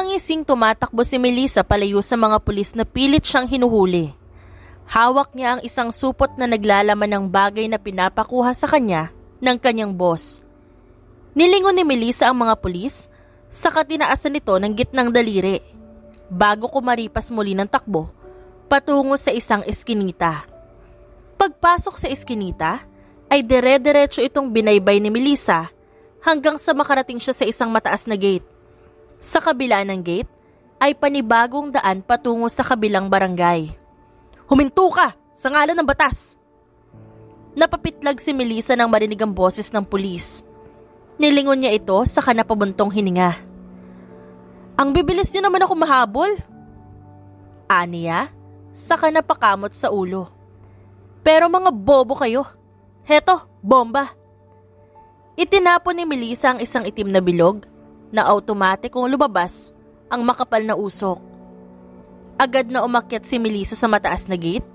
Nakangising tumatakbo si Melissa palayo sa mga pulis na pilit siyang hinuhuli. Hawak niya ang isang supot na naglalaman ng bagay na pinapakuha sa kanya ng kanyang boss. Nilingon ni Melissa ang mga pulis, saka tinaasan nito ng gitnang daliri, bago kumaripas muli ng takbo patungo sa isang eskinita. Pagpasok sa eskinita, ay dire-diretso itong binaybay ni Melissa hanggang sa makarating siya sa isang mataas na gate. Sa kabila ng gate ay panibagong daan patungo sa kabilang barangay. "Huminto ka! Sa ngalan ng batas!" Napapitlag si Melissa nang marinig ang boses ng pulis. Nilingon niya ito saka napabuntong hininga. "Ang bibilis niyo naman ako mahabol," aniya, saka napakamot sa ulo. "Pero mga bobo kayo. Heto, bomba." Itinapon ni Melissa ang isang itim na bilog na automatikong lumabas ang makapal na usok. Agad na umakyat si Melissa sa mataas na gate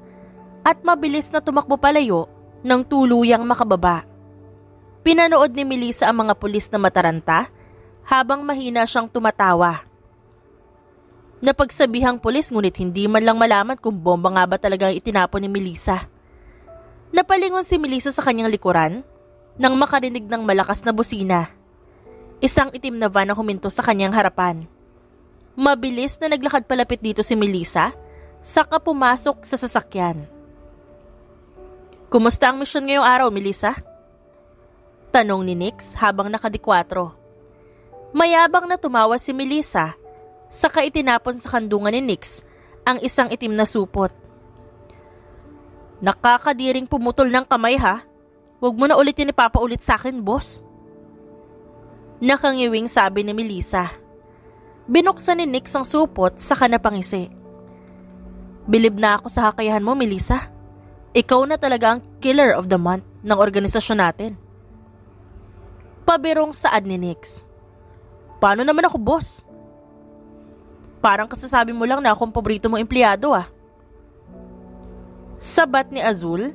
at mabilis na tumakbo palayo ng tuluyang makababa. Pinanood ni Melissa ang mga pulis na mataranta habang mahina siyang tumatawa. Napagsabihang pulis ngunit hindi man lang malaman kung bomba nga ba talaga ang itinapon ni Melissa. Napalingon si Melissa sa kanyang likuran nang makarinig ng malakas na busina. Isang itim na van ang huminto sa kanyang harapan. Mabilis na naglakad palapit dito si Melissa, saka pumasok sa sasakyan. "Kumusta ang misyon ngayong araw, Melissa?" tanong ni Nix habang nakadikwatro. Mayabang na tumawa si Melissa, saka itinapon sa kandungan ni Nix ang isang itim na supot. "Nakakadiring pumutol ng kamay ha. Huwag mo na ulit yan ipapaulit sa akin, boss." Nakangiwing sabi ni Melissa. Binuksan ni Nix ang supot saka napangisi. "Bilib na ako sa kakayahan mo, Melissa. Ikaw na talaga ang killer of the month ng organisasyon natin." Pabirong saad ni Nix. "Paano naman ako, boss? Parang kasasabi mo lang na akong paborito mong empleyado ah." Sabat ni Azul,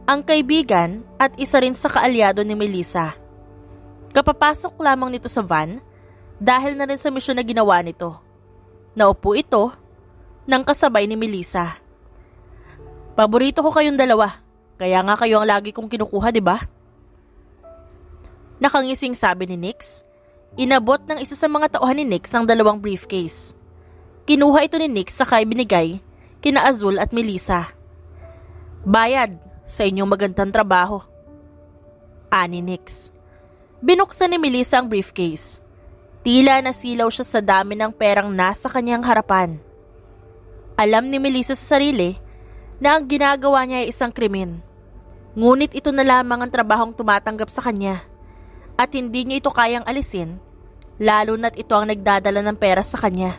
ang kaibigan at isa rin sa kaalyado ni Melissa. Kapapasok lamang nito sa van dahil na rin sa misyon na ginawa nito. Naupo ito ng kasabay ni Melissa. "Paborito ko kayong dalawa, kaya nga kayo ang lagi kong kinukuha, di ba?" Nakangising sabi ni Nix. Inabot ng isa sa mga tauhan ni Nix ang dalawang briefcase. Kinuha ito ni Nix saka ibinigay kina Azul at Melissa. "Bayad sa inyong magandang trabaho," ani Nix. Binuksan ni Melissa ang briefcase. Tila nasilaw siya sa dami ng perang nasa kanyang harapan. Alam ni Melissa sa sarili na ang ginagawa niya ay isang krimen. Ngunit ito na lamang ang trabahong tumatanggap sa kanya at hindi niya ito kayang alisin, lalo na't ito ang nagdadala ng pera sa kanya.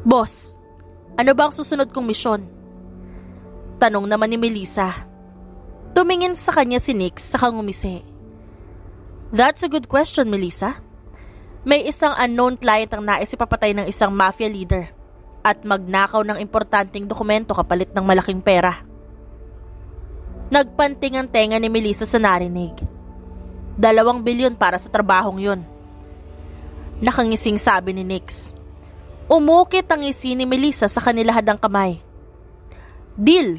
"Boss, ano ba ang susunod kong misyon?" tanong naman ni Melissa. Tumingin sa kanya si Nix saka ngumisi. "That's a good question, Melissa. May isang unknown client ang nais ipapatay ng isang mafia leader at magnakaw ng importanteng dokumento kapalit ng malaking pera." Nagpanting ang tenga ni Melissa sa narinig. 2 bilyon para sa trabahong yun. Nakangising sabi ni Nix. Umukit ang ngisi ni Melissa sa kanilahadang kamay. "Deal!"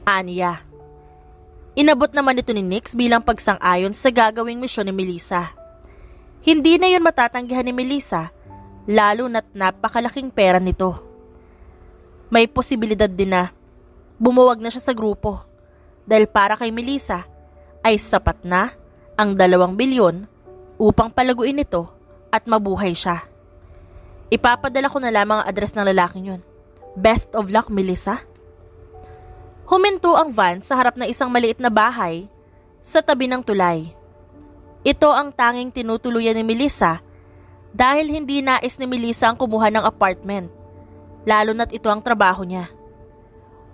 aniya. Inabot naman ito ni Nix bilang pagsang-ayon sa gagawing misyon ni Melissa. Hindi na yun matatanggihan ni Melissa, lalo na't napakalaking pera nito. May posibilidad din na bumuwag na siya sa grupo dahil para kay Melissa ay sapat na ang 2 bilyon upang palaguin ito at mabuhay siya. Ipapadala ko na lamang ang address ng lalaking yun. Best of luck, Melissa. Huminto ang van sa harap ng isang maliit na bahay sa tabi ng tulay. Ito ang tanging tinutuluyan ni Melissa dahil hindi nais ni Melissa ang kumuha ng apartment, lalo na't ito ang trabaho niya.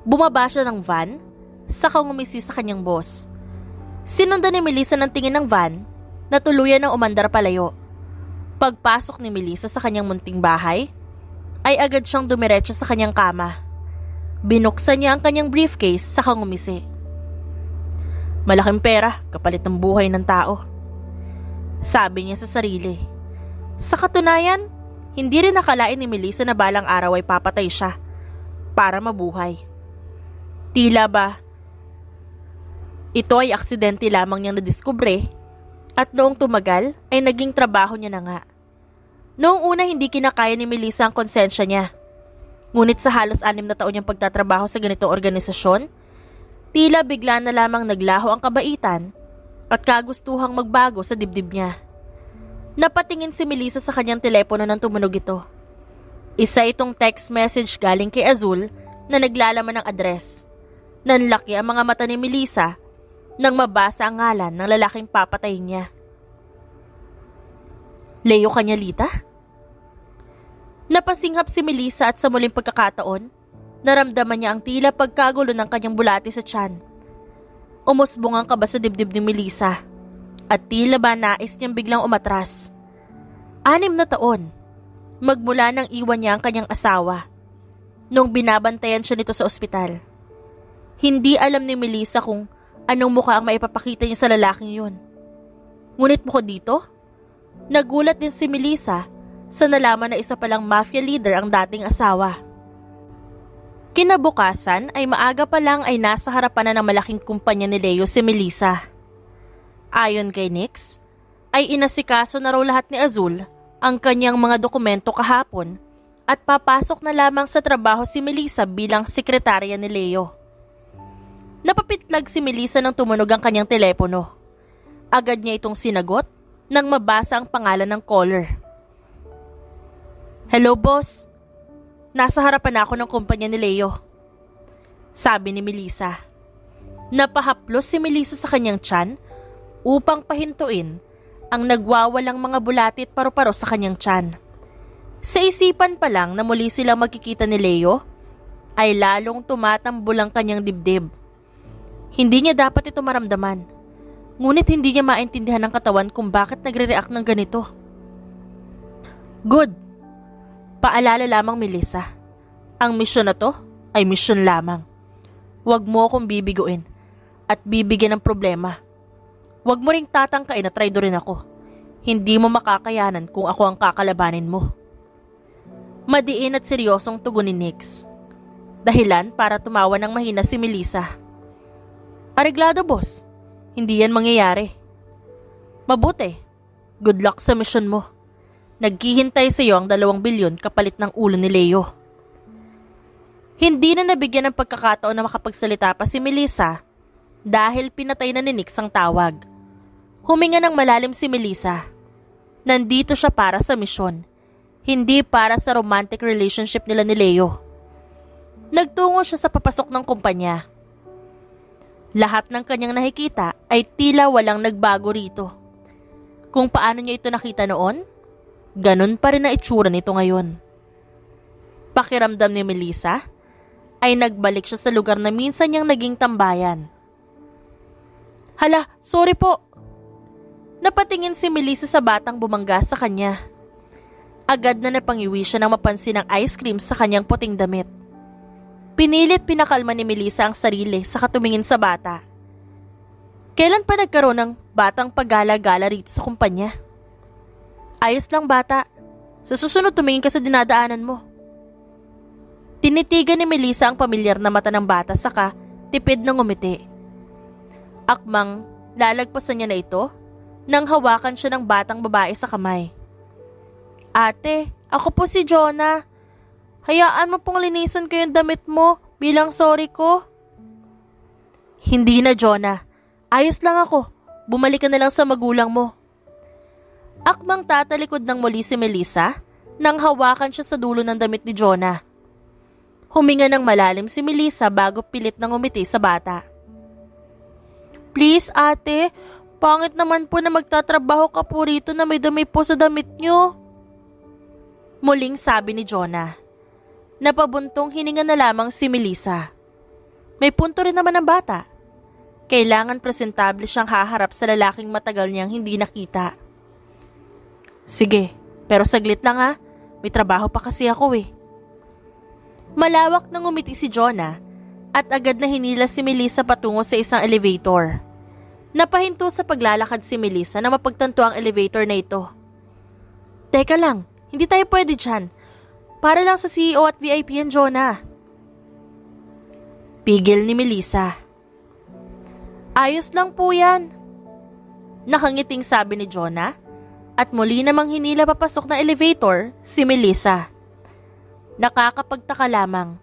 Bumaba siya ng van, saka ngumisi sa kanyang boss. Sinundan ni Melissa ng tingin ng van na tuluyan ng umandar palayo. Pagpasok ni Melissa sa kanyang munting bahay, ay agad siyang dumiretso sa kanyang kama. Binuksan niya ang kanyang briefcase saka ngumisi. Malaking pera kapalit ng buhay ng tao, sabi niya sa sarili. Sa katunayan, hindi rin nakalain ni Melissa na balang araw ay papatay siya para mabuhay. Tila ba ito ay aksidente lamang niyang nadiskubre at noong tumagal ay naging trabaho niya na nga. Noong una hindi kinakaya ni Melissa ang konsensya niya. Ngunit sa halos 6 na taon niyang pagtatrabaho sa ganitong organisasyon, tila bigla na lamang naglaho ang kabaitan at kagustuhang magbago sa dibdib niya. Napatingin si Melissa sa kanyang telepono nang tumunog ito. Isa itong text message galing kay Azul na naglalaman ng address. Nanlaki ang mga mata ni Melissa nang mabasa ang ngalan ng lalaking papatayin niya. Leo Cañalita? Napasinghap si Melissa at sa muling pagkakataon, naramdaman niya ang tila pagkagulo ng kanyang bulati sa tiyan. Umusbong ang kaba sa dibdib ni Melissa at tila ba nais niyang biglang umatras. 6 na taon, magmula nang iwan niya ang kanyang asawa nung binabantayan siya nito sa ospital. Hindi alam ni Melissa kung anong mukha ang maipapakita niya sa lalaking yun. Ngunit bukod dito, nagulat din si Melissa sa nalaman na isa palang mafia leader ang dating asawa. Kinabukasan ay maaga pa lang ay nasa harapan na ng malaking kumpanya ni Leo si Melissa. Ayon kay Nix, ay inasikaso na raw lahat ni Azul ang kanyang mga dokumento kahapon at papasok na lamang sa trabaho si Melissa bilang sekretarya ni Leo. Napapitlag si Melissa nang tumunog ang kanyang telepono. Agad niya itong sinagot nang mabasa ang pangalan ng caller. Hello boss, nasa harapan ako ng kumpanya ni Leo, sabi ni Melissa. Napahaplos si Melissa sa kanyang tiyan upang pahintuin ang nagwawalang mga bulati at paru-paro sa kanyang tiyan. Sa isipan pa lang na muli silang magkikita ni Leo, ay lalong tumatambol ang kanyang dibdib. Hindi niya dapat ito maramdaman, ngunit hindi niya maintindihan ng katawan kung bakit nagre-react ng ganito. Good. Paalala lamang Melissa, ang misyon na to ay misyon lamang. Huwag mo akong bibiguin at bibigyan ng problema. Huwag mo ring tatangkain na traidorin ako. Hindi mo makakayanan kung ako ang kakalabanin mo. Madiin at seryosong tugon ni Nix. Dahilan para tumawa ng mahina si Melissa. Areglado boss, hindi yan mangyayari. Mabuti, good luck sa misyon mo. Naghihintay sa iyo ang 2 bilyon kapalit ng ulo ni Leo. Hindi na nabigyan ng pagkakataon na makapagsalita pa si Melissa dahil pinatay na ni Nix ang tawag. Huminga ng malalim si Melissa. Nandito siya para sa misyon, hindi para sa romantic relationship nila ni Leo. Nagtungo siya sa papasok ng kumpanya. Lahat ng kanyang nakikita ay tila walang nagbago rito. Kung paano niya ito nakita noon, ganun pa rin na itsura nito ngayon. Pakiramdam ni Melissa ay nagbalik siya sa lugar na minsan niyang naging tambayan. Hala, sorry po. Napatingin si Melissa sa batang bumangga sa kanya. Agad na napangiwi siya nang mapansin ang ice cream sa kanyang puting damit. Pinilit pinakalma ni Melissa ang sarili sa katumingin sa bata. Kailan pa nagkaroon ng batang paggala-gala rito sa kumpanya? Ayos lang bata. Sa susunod tumingin ka sa dinadaanan mo. Tinitigan ni Melissa ang pamilyar na mata ng bata saka tipid ng ngumiti. Akmang lalagpasan niya na ito nang hawakan siya ng batang babae sa kamay. Ate, ako po si Jonah. Hayaan mo pong linisan ko yung damit mo bilang sorry ko. Hindi na Jonah. Ayos lang ako. Bumalik ka na lang sa magulang mo. Akmang tatalikod ng muli si Melissa nang hawakan siya sa dulo ng damit ni Jonah. Huminga ng malalim si Melissa bago pilit nang umiti sa bata. Please ate, pangit naman po na magtatrabaho ka po rito na may dumi po sa damit niyo. Muling sabi ni Jonah. Napabuntong hininga na lamang si Melissa. May punto rin naman ang bata. Kailangan presentable siyang haharap sa lalaking matagal niyang hindi nakita. Sige, pero saglit lang ha. May trabaho pa kasi ako eh. Malawak nang umiti si Jonah at agad na hinila si Melissa patungo sa isang elevator. Napahinto sa paglalakad si Melissa na mapagtanto ang elevator na ito. Teka lang, hindi tayo pwede dyan. Para lang sa CEO at VIP yan, Jonah. Pigil ni Melissa. Ayos lang po yan. Nakangiting sabi ni Jonah at muli namang hinila papasok na elevator si Melissa. Nakakapagtaka lamang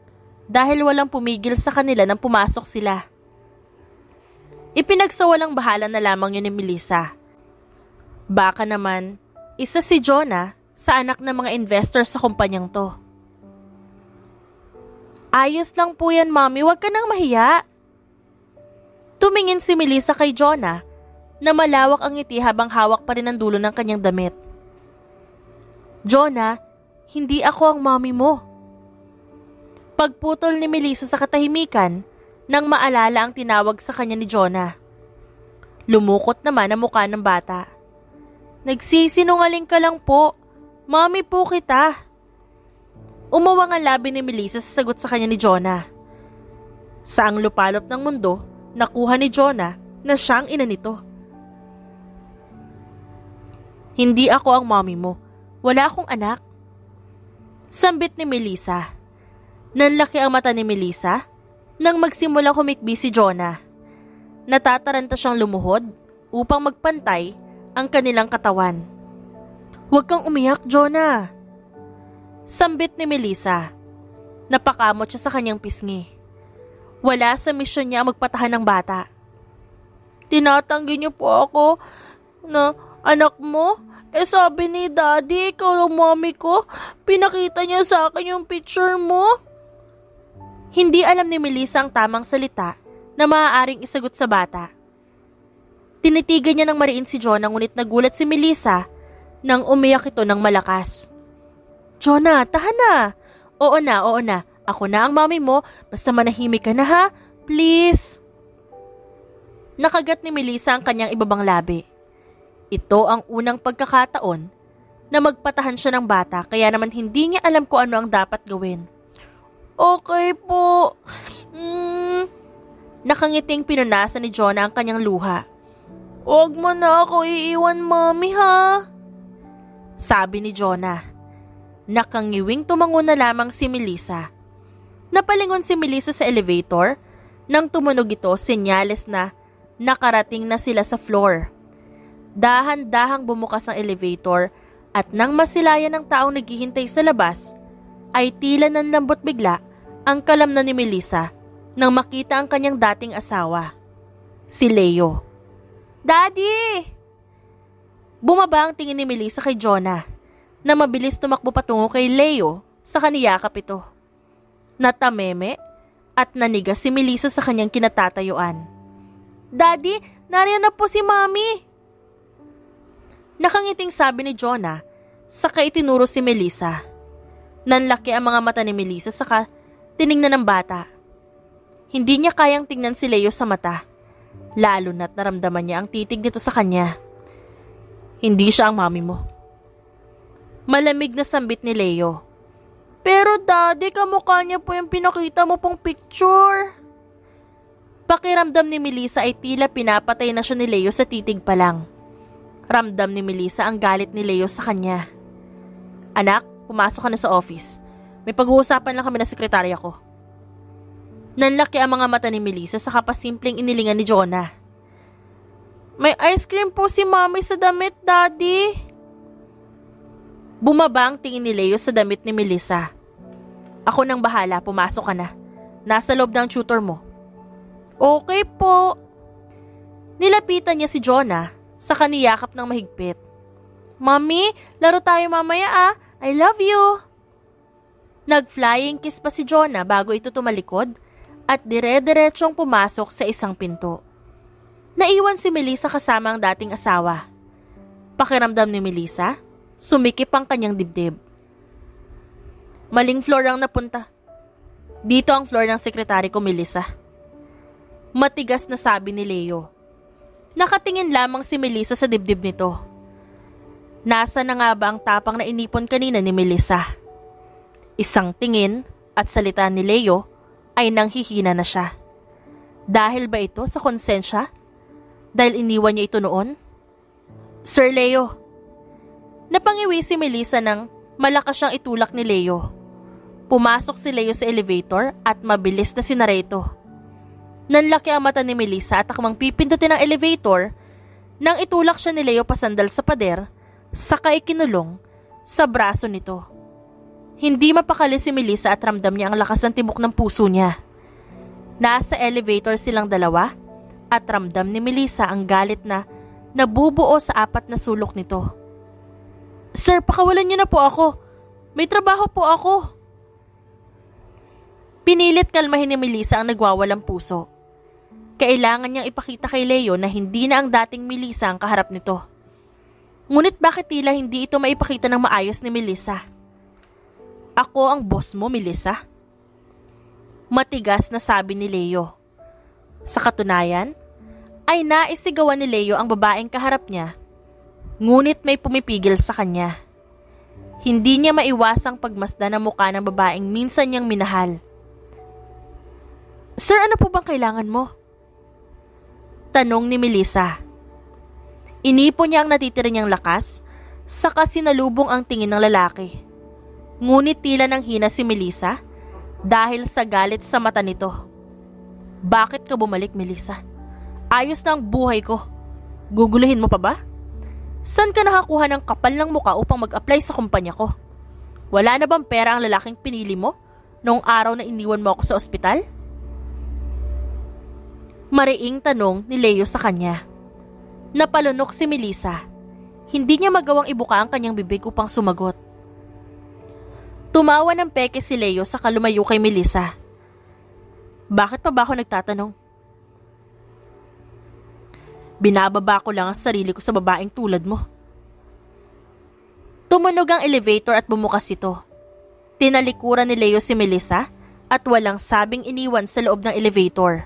dahil walang pumigil sa kanila nang pumasok sila. Ipinagsawalang bahala na lamang yun ni Melissa. Baka naman, isa si Jonah sa anak ng mga investor sa kumpanyang to. Ayos lang po yan, Mommy. Huwag ka nang mahiya. Tumingin si Melissa kay Jonah na malawak ang ngiti habang hawak pa rin ang dulo ng kanyang damit. Jonah, hindi ako ang mommy mo. Pagputol ni Melissa sa katahimikan nang maalala ang tinawag sa kanya ni Jonah. Lumukot naman ang mukha ng bata. Nagsisinungaling ka lang po. Mommy po kita. Umawang ang labi ni Melissa sa sagot sa kanya ni Jonah. Saang lupalop ng mundo, nakuha ni Jonah na siyang ina nito. Hindi ako ang mommy mo. Wala akong anak. Sambit ni Melissa. Nanlaki ang mata ni Melissa nang magsimulang humikbi si Jonah. Natataranta siyang lumuhod upang magpantay ang kanilang katawan. Huwag kang umiyak, Jonah. Sambit ni Melissa. Napakamot siya sa kanyang pisngi. Wala sa misyon niya ang magpatahan ng bata. Tinatanggi niyo po ako na anak mo? Sabi ni Daddy, ikaw ang mommy ko. Pinakita niya sa akin yung picture mo. Hindi alam ni Melissa ang tamang salita na maaaring isagot sa bata. Tinitigan niya ng mariin si Jonah ngunit nagulat si Melissa nang umiyak ito ng malakas. Jonah, tahan na. Oo na. Ako na ang mommy mo. Basta manahimik ka na ha. Please. Nakagat ni Melissa ang kanyang ibabang labi. Ito ang unang pagkakataon na magpatahan siya ng bata kaya naman hindi niya alam kung ano ang dapat gawin. Okay po. Nakangiting pinunasan ni Jonah ang kanyang luha. Huwag mo na ako iiwan, mommy ha? Sabi ni Jonah. Nakangiwing tumango na lamang si Melissa. Napalingon si Melissa sa elevator nang tumunog ito senyales na nakarating na sila sa floor. Dahan-dahang bumukas ang elevator at nang masilayan ng taong naghihintay sa labas, ay tila nanlambot bigla ang kalamnan ni Melissa nang makita ang kanyang dating asawa, si Leo. Daddy! Bumaba ang tingin ni Melissa kay Jonah na mabilis tumakbo patungo kay Leo sa kaniyakap ito. Natameme at nanigas si Melissa sa kanyang kinatatayuan. Daddy, nariyan na po si Mommy! Nakangiting sabi ni Jonah, saka itinuro si Melissa. Nanlaki ang mga mata ni Melissa saka tiningnan ng bata. Hindi niya kayang tingnan si Leo sa mata, lalo na't naramdaman niya ang titig nito sa kanya. Hindi siya ang mommy mo. Malamig na sambit ni Leo. Pero Daddy, kamukha niya po yung pinakita mo pong picture. Pakiramdam ni Melissa ay tila pinapatay na siya ni Leo sa titig pa lang. Ramdam ni Melissa ang galit ni Leo sa kanya. Anak, pumasok ka na sa office. May pag-uusapan lang kami na sekretarya ko. Nanlaki ang mga mata ni Melissa sa kapasimpleng inilingan ni Jonah. May ice cream po si Mommy sa damit, Daddy. Bumaba ang tingin ni Leo sa damit ni Melissa. Ako nang bahala, pumasok ka na. Nasa loob ng tutor mo. Okay po. Nilapitan niya si Jonah sa kaniyakap ng mahigpit. Mommy, laro tayo mamaya ah. I love you. Nag-flying kiss pa si Jonah bago ito tumalikod at dire-diretsyong pumasok sa isang pinto. Naiwan si Melissa kasama ang dating asawa. Pakiramdam ni Melissa, sumikip ang kanyang dibdib. Maling floor ang napunta. Dito ang floor ng sekretary ko, Melissa. Matigas na sabi ni Leo. Nakatingin lamang si Melissa sa dibdib nito. Nasa na nga ba ang tapang na inipon kanina ni Melissa? Isang tingin at salita ni Leo ay nanghihina na siya. Dahil ba ito sa konsensya? Dahil iniwan niya ito noon? Sir Leo. Napangiwi si Melissa nang malakas siyang itulak ni Leo. Pumasok si Leo sa elevator at mabilis na sinara ito. Nanlaki ang mata ni Melissa at akmang pipindutin ang elevator nang itulak siya ni Leo pasandal sa pader, saka ikinulong sa braso nito. Hindi mapakali si Melissa at ramdam niya ang lakas ng tibok ng puso niya. Nasa elevator silang dalawa at ramdam ni Melissa ang galit na nabubuo sa 4 na sulok nito. "Sir, pakawalan niyo na po ako. May trabaho po ako." Pinilit kalmahin ni Melissa ang nagwawalang puso. Kailangan niyang ipakita kay Leo na hindi na ang dating Melissa ang kaharap nito. Ngunit bakit tila hindi ito maipakita ng maayos ni Melissa? "Ako ang boss mo, Melissa." Matigas na sabi ni Leo. Sa katunayan, ay naisigawan ni Leo ang babaeng kaharap niya, ngunit may pumipigil sa kanya. Hindi niya maiwasang pagmasdan ang mukha ng babaeng minsan niyang minahal. "Sir, ano po bang kailangan mo?" Tanong ni Melissa. Inipon niya ang natitira niyang lakas, saka sinalubong ang tingin ng lalaki. Ngunit tila nang hina si Melissa dahil sa galit sa mata nito. "Bakit ka bumalik, Melissa? Ayos na ang buhay ko. Guguluhin mo pa ba? Saan ka nakakuha ng kapal ng muka upang mag-apply sa kumpanya ko? Wala na bang pera ang lalaking pinili mo noong araw na iniwan mo ako sa ospital?" Mariing tanong ni Leo sa kanya. Napalunok si Melissa. Hindi niya magawang ibuka ang kanyang bibig upang sumagot. Tumawa ng peke si Leo sa lumayo kay Melissa. "Bakit pa ba ako nagtatanong? Binababa ko lang ang sarili ko sa babaeng tulad mo." Tumunog ang elevator at bumukas ito. Tinalikuran ni Leo si Melissa at walang sabing iniwan sa loob ng elevator.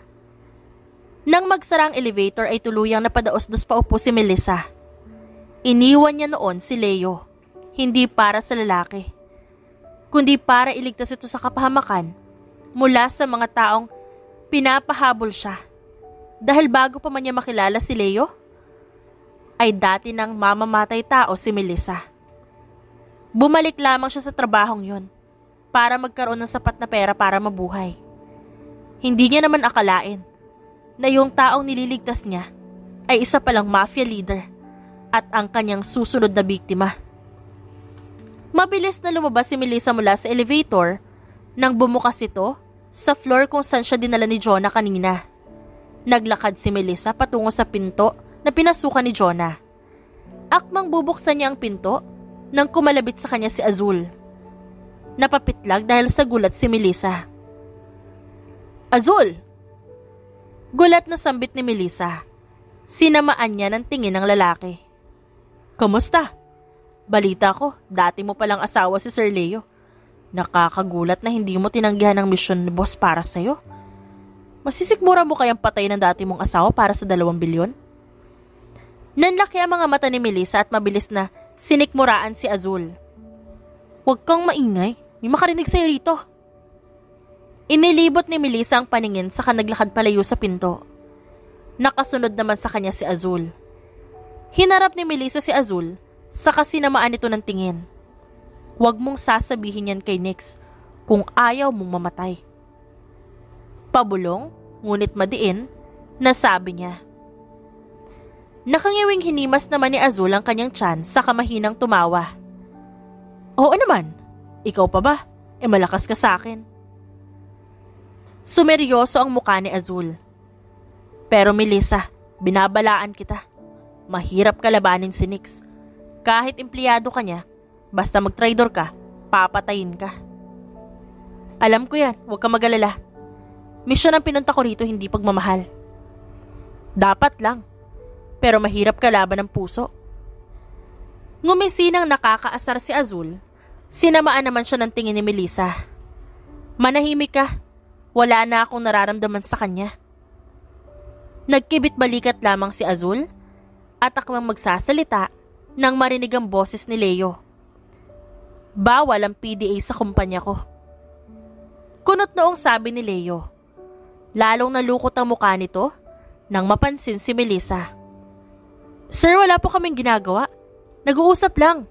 Nang magsara ang elevator ay tuluyang napadaos-dos pa upo si Melissa. Iniwan niya noon si Leo, hindi para sa lalaki, kundi para iligtas ito sa kapahamakan mula sa mga taong pinapahabol siya. Dahil bago pa man niya makilala si Leo, ay dati nang mamamatay tao si Melissa. Bumalik lamang siya sa trabahong yon para magkaroon ng sapat na pera para mabuhay. Hindi niya naman akalain na yung taong nililigtas niya ay isa palang mafia leader at ang kanyang susunod na biktima. Mabilis na lumabas si Melissa mula sa elevator nang bumukas ito sa floor kung saan siya dinala ni Jonah kanina. Naglakad si Melissa patungo sa pinto na pinasukan ni Jonah. Akmang bubuksan niya ang pinto nang kumalabit sa kanya si Azul. Napapitlag dahil sa gulat si Melissa. "Azul!" Gulat na sambit ni Melissa. Sinamaan niya ng tingin ng lalaki. "Kamusta? Balita ko, dati mo palang asawa si Sir Leo. Nakakagulat na hindi mo tinanggihan ang misyon ni boss para sa'yo. Masisikmura mo kayang patay ng dati mong asawa para sa 2 bilyon? Nanlaki ang mga mata ni Melissa at mabilis na sinikmuraan si Azul. "Huwag kang maingay, may makarinig sa'yo rito." Inilibot ni Melissa ang paningin saka naglakad palayo sa pinto. Nakasunod naman sa kanya si Azul. Hinarap ni Melissa si Azul saka sinamaan ito ng tingin. "Huwag mong sasabihin yan kay Nix kung ayaw mong mamatay." Pabulong, ngunit madiin, nasabi niya. Nakangiwing hinimas naman ni Azul ang kanyang tiyan saka mahinang tumawa. "Oo naman, ikaw pa ba? Malakas ka sa akin." Sumeryoso ang mukha ni Azul. "Pero Melissa, binabalaan kita. Mahirap kalabanin si Nix. Kahit empleyado ka niya, basta mag-traidor ka, papatayin ka." "Alam ko yan, huwag ka mag-alala. Misyon ang pinunta ko rito, hindi pagmamahal." "Dapat lang, pero mahirap kalaban ng puso." Ngumisinang nakakaasar si Azul. Sinamaan naman siya ng tingin ni Melissa. "Manahimik ka. Wala na akong nararamdaman sa kanya." Nagkibit balikat lamang si Azul at akmang magsasalita nang marinig ang boses ni Leo. "Bawal ang PDA sa kumpanya ko." Kunot noong sabi ni Leo. Lalong nalukot ang mukha nito nang mapansin si Melissa. "Sir, wala po kaming ginagawa. Nag-uusap lang.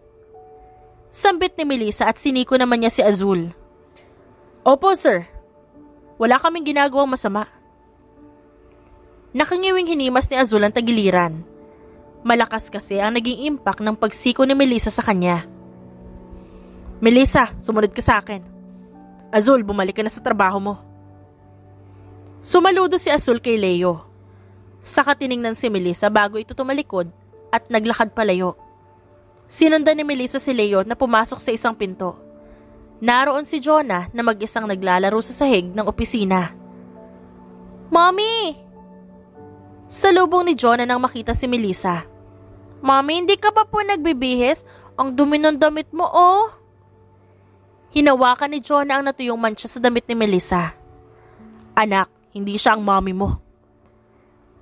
Sambit ni Melissa at siniko naman niya si Azul. Opo sir, wala kaming ginagawang masama. Nakangiwing hinimas ni Azul ang tagiliran. Malakas kasi ang naging impact ng pagsiko ni Melissa sa kanya. Melissa, sumunod ka sa akin. Azul, bumalik ka na sa trabaho mo. Sumaludo si Azul kay Leo. Saka tiningnan si Melissa bago ito tumalikod at naglakad palayo. Sinundan ni Melissa si Leo na pumasok sa isang pinto. Naroon si Jonah na mag-isang naglalaro sa sahig ng opisina. Mommy! Salubong ni Jonah nang makita si Melissa. Mommy, hindi ka pa po nagbibihis? Ang dumi ng damit mo, oh! Hinawakan ni Jonah ang natuyong mantsa sa damit ni Melissa. Anak, hindi siya ang mommy mo.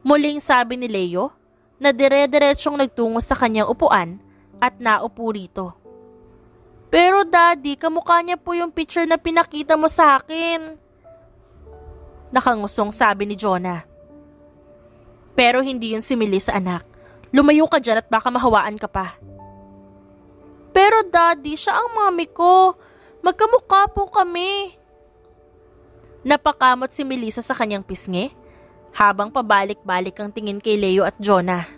Muling sabi ni Leo na dire-diretsyong nagtungo sa kanyang upuan at naupo rito. Pero daddy, kamukha niya po yung picture na pinakita mo sa akin. Nakangusong sabi ni Jonah. Pero hindi yun si Melissa, anak. Lumayo ka dyan at baka mahawaan ka pa. Pero daddy, siya ang mommy ko. Magkamukha po kami. Napakamot si Melissa sa kanyang pisngi habang pabalik-balik ang tingin kay Leo at Jonah.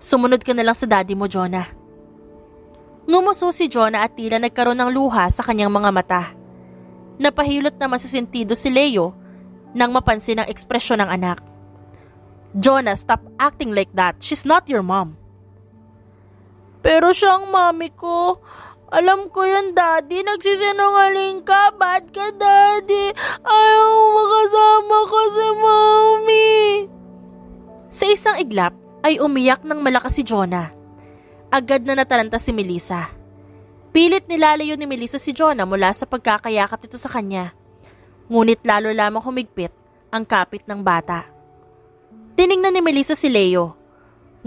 Sumunod ka na lang sa daddy mo, Jonah. Ngumuso si Jonah at tila nagkaroon ng luha sa kanyang mga mata. Napahilot naman sa sentido si Leo nang mapansin ang ekspresyon ng anak. Jonah, stop acting like that. She's not your mom. Pero siya ang mami ko. Alam ko yun, daddy. Nagsisinungaling ka. Bad ka, daddy. Ayaw makasama ko si mommy. Sa isang iglap, ay umiyak ng malakas si Jonah. Agad na nataranta si Melissa. Pilit nilalayo ni Melissa si Jonah mula sa pagkakayakap nito sa kanya. Ngunit lalo lamang humigpit ang kapit ng bata. Tiningnan ni Melissa si Leo.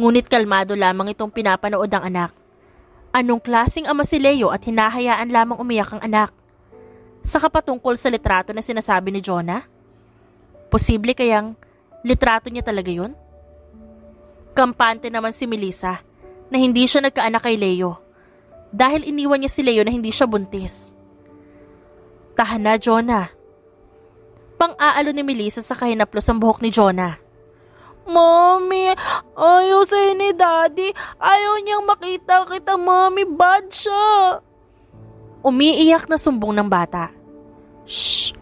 Ngunit kalmado lamang itong pinapanood ang anak. Anong klaseng ama si Leo at hinahayaan lamang umiyak ang anak? Saka patungkol sa litrato na sinasabi ni Jonah? Posible kayang litrato niya talaga yun? Kampante naman si Melissa na hindi siya nagkaanak kay Leo dahil iniwan niya si Leo na hindi siya buntis. Tahan na, Jonah. Pang-aalo ni Melissa sa kahinaplos ang buhok ni Jonah. Mommy, ayaw sa'yo ni daddy. Ayaw niyang makita kita, mommy. Bad siya. Umiiyak na sumbong ng bata. Shh!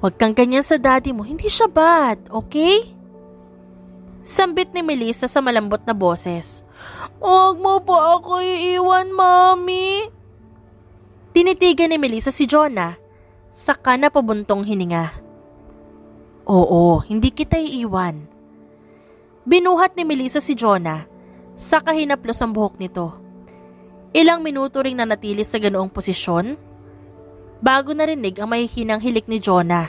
Huwag kang ganyan sa daddy mo. Hindi siya bad, okay? Sambit ni Melissa sa malambot na boses. Huwag mo po ako iiwan, mommy. Tinitigan ni Melissa si Jonah. Saka na pabuntong hininga. Oo, hindi kita iiwan. Binuhat ni Melissa si Jonah. Saka hinaplos ang buhok nito. Ilang minuto ring nanatili sa ganoong posisyon bago narinig ang mahihinang hilik ni Jonah.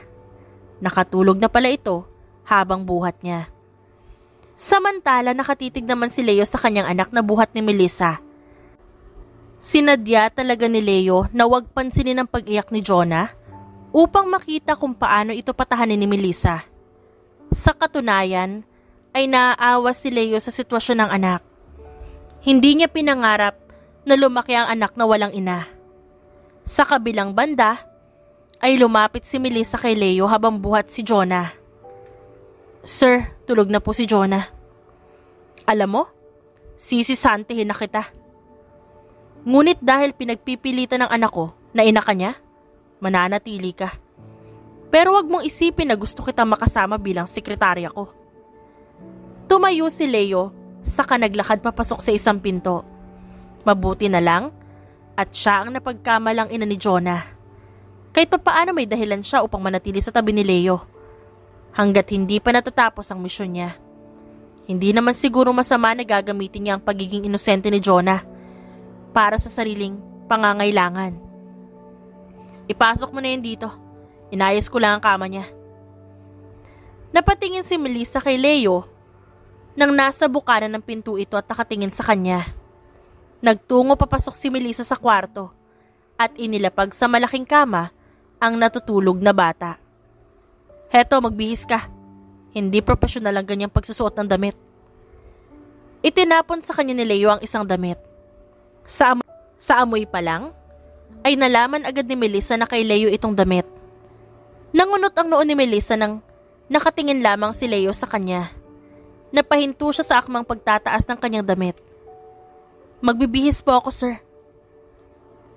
Nakatulog na pala ito habang buhat niya. Samantala nakatitig naman si Leo sa kanyang anak na buhat ni Melissa. Sinadya talaga ni Leo na huwag pansinin ang pag-iyak ni Jonah upang makita kung paano ito patahanin ni Melissa. Sa katunayan ay naaawa si Leo sa sitwasyon ng anak. Hindi niya pinangarap na lumaki ang anak na walang ina. Sa kabilang banda ay lumapit si Melissa kay Leo habang buhat si Jonah. Sir, tulog na po si Jonah. Alam mo, sisisantihin na kita. Ngunit dahil pinagpipilitan ng anak ko na ina ka niya, mananatili ka. Pero wag mong isipin na gusto kita makasama bilang sekretarya ko. Tumayo si Leo, saka naglakad papasok sa isang pinto. Mabuti na lang at siya ang napagkamalang ina ni Jonah. Kahit papaano may dahilan siya upang manatili sa tabi ni Leo. Hanggat hindi pa natatapos ang misyon niya. Hindi naman siguro masama na gagamitin niya ang pagiging inosente ni Jonah para sa sariling pangangailangan. Ipasok mo na yun dito. Inayos ko lang ang kama niya. Napatingin si Melissa kay Leo nang nasa bukanan ng pinto ito at nakatingin sa kanya. Nagtungo papasok si Melissa sa kwarto at inilapag sa malaking kama ang natutulog na bata. Heto, magbihis ka. Hindi profesional ang ganyang pagsusuot ng damit. Itinapon sa kanya ni Leo ang isang damit. Sa amoy pa lang, ay nalaman agad ni Melissa na kay Leo itong damit. Nangunot ang noo ni Melissa nang nakatingin lamang si Leo sa kanya. Napahinto siya sa akmang pagtataas ng kanyang damit. Magbibihis po ako, sir.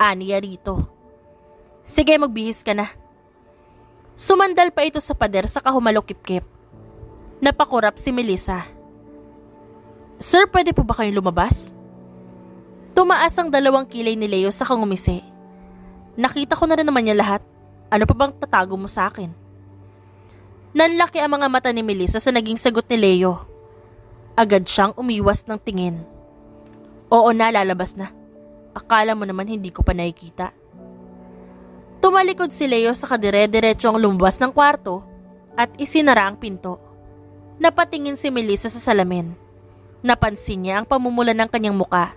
Aniya rito. Sige, magbihis ka na. Sumandal pa ito sa pader sa kahumalokip-kip. Napakurap si Melissa. Sir, pwede po ba kayong lumabas? Tumaas ang 2 kilay ni Leo sa kangumisi. Nakita ko na rin naman niya lahat. Ano pa bang tatago mo sa akin? Nanlaki ang mga mata ni Melissa sa naging sagot ni Leo. Agad siyang umiwas ng tingin. Oo na, lalabas na. Akala mo naman hindi ko pa nakikita. Tumalikod si Leo sa kadire-diretso ang lumabas ng kwarto at isinara ang pinto. Napatingin si Melissa sa salamin. Napansin niya ang pamumula ng kanyang muka.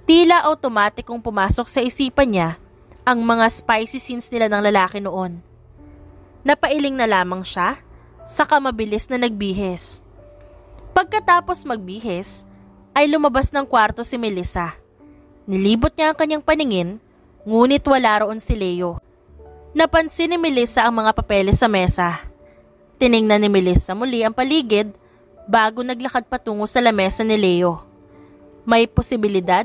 Tila automatikong pumasok sa isipan niya ang mga spicy scenes nila ng lalaki noon. Napailing na lamang siya, saka mabilis na nagbihis. Pagkatapos magbihis, ay lumabas ng kwarto si Melissa. Nilibot niya ang kanyang paningin, ngunit wala roon si Leo. Napansin ni Melissa ang mga papeles sa mesa. Tiningnan ni Melissa muli ang paligid bago naglakad patungo sa lamesa ni Leo. May posibilidad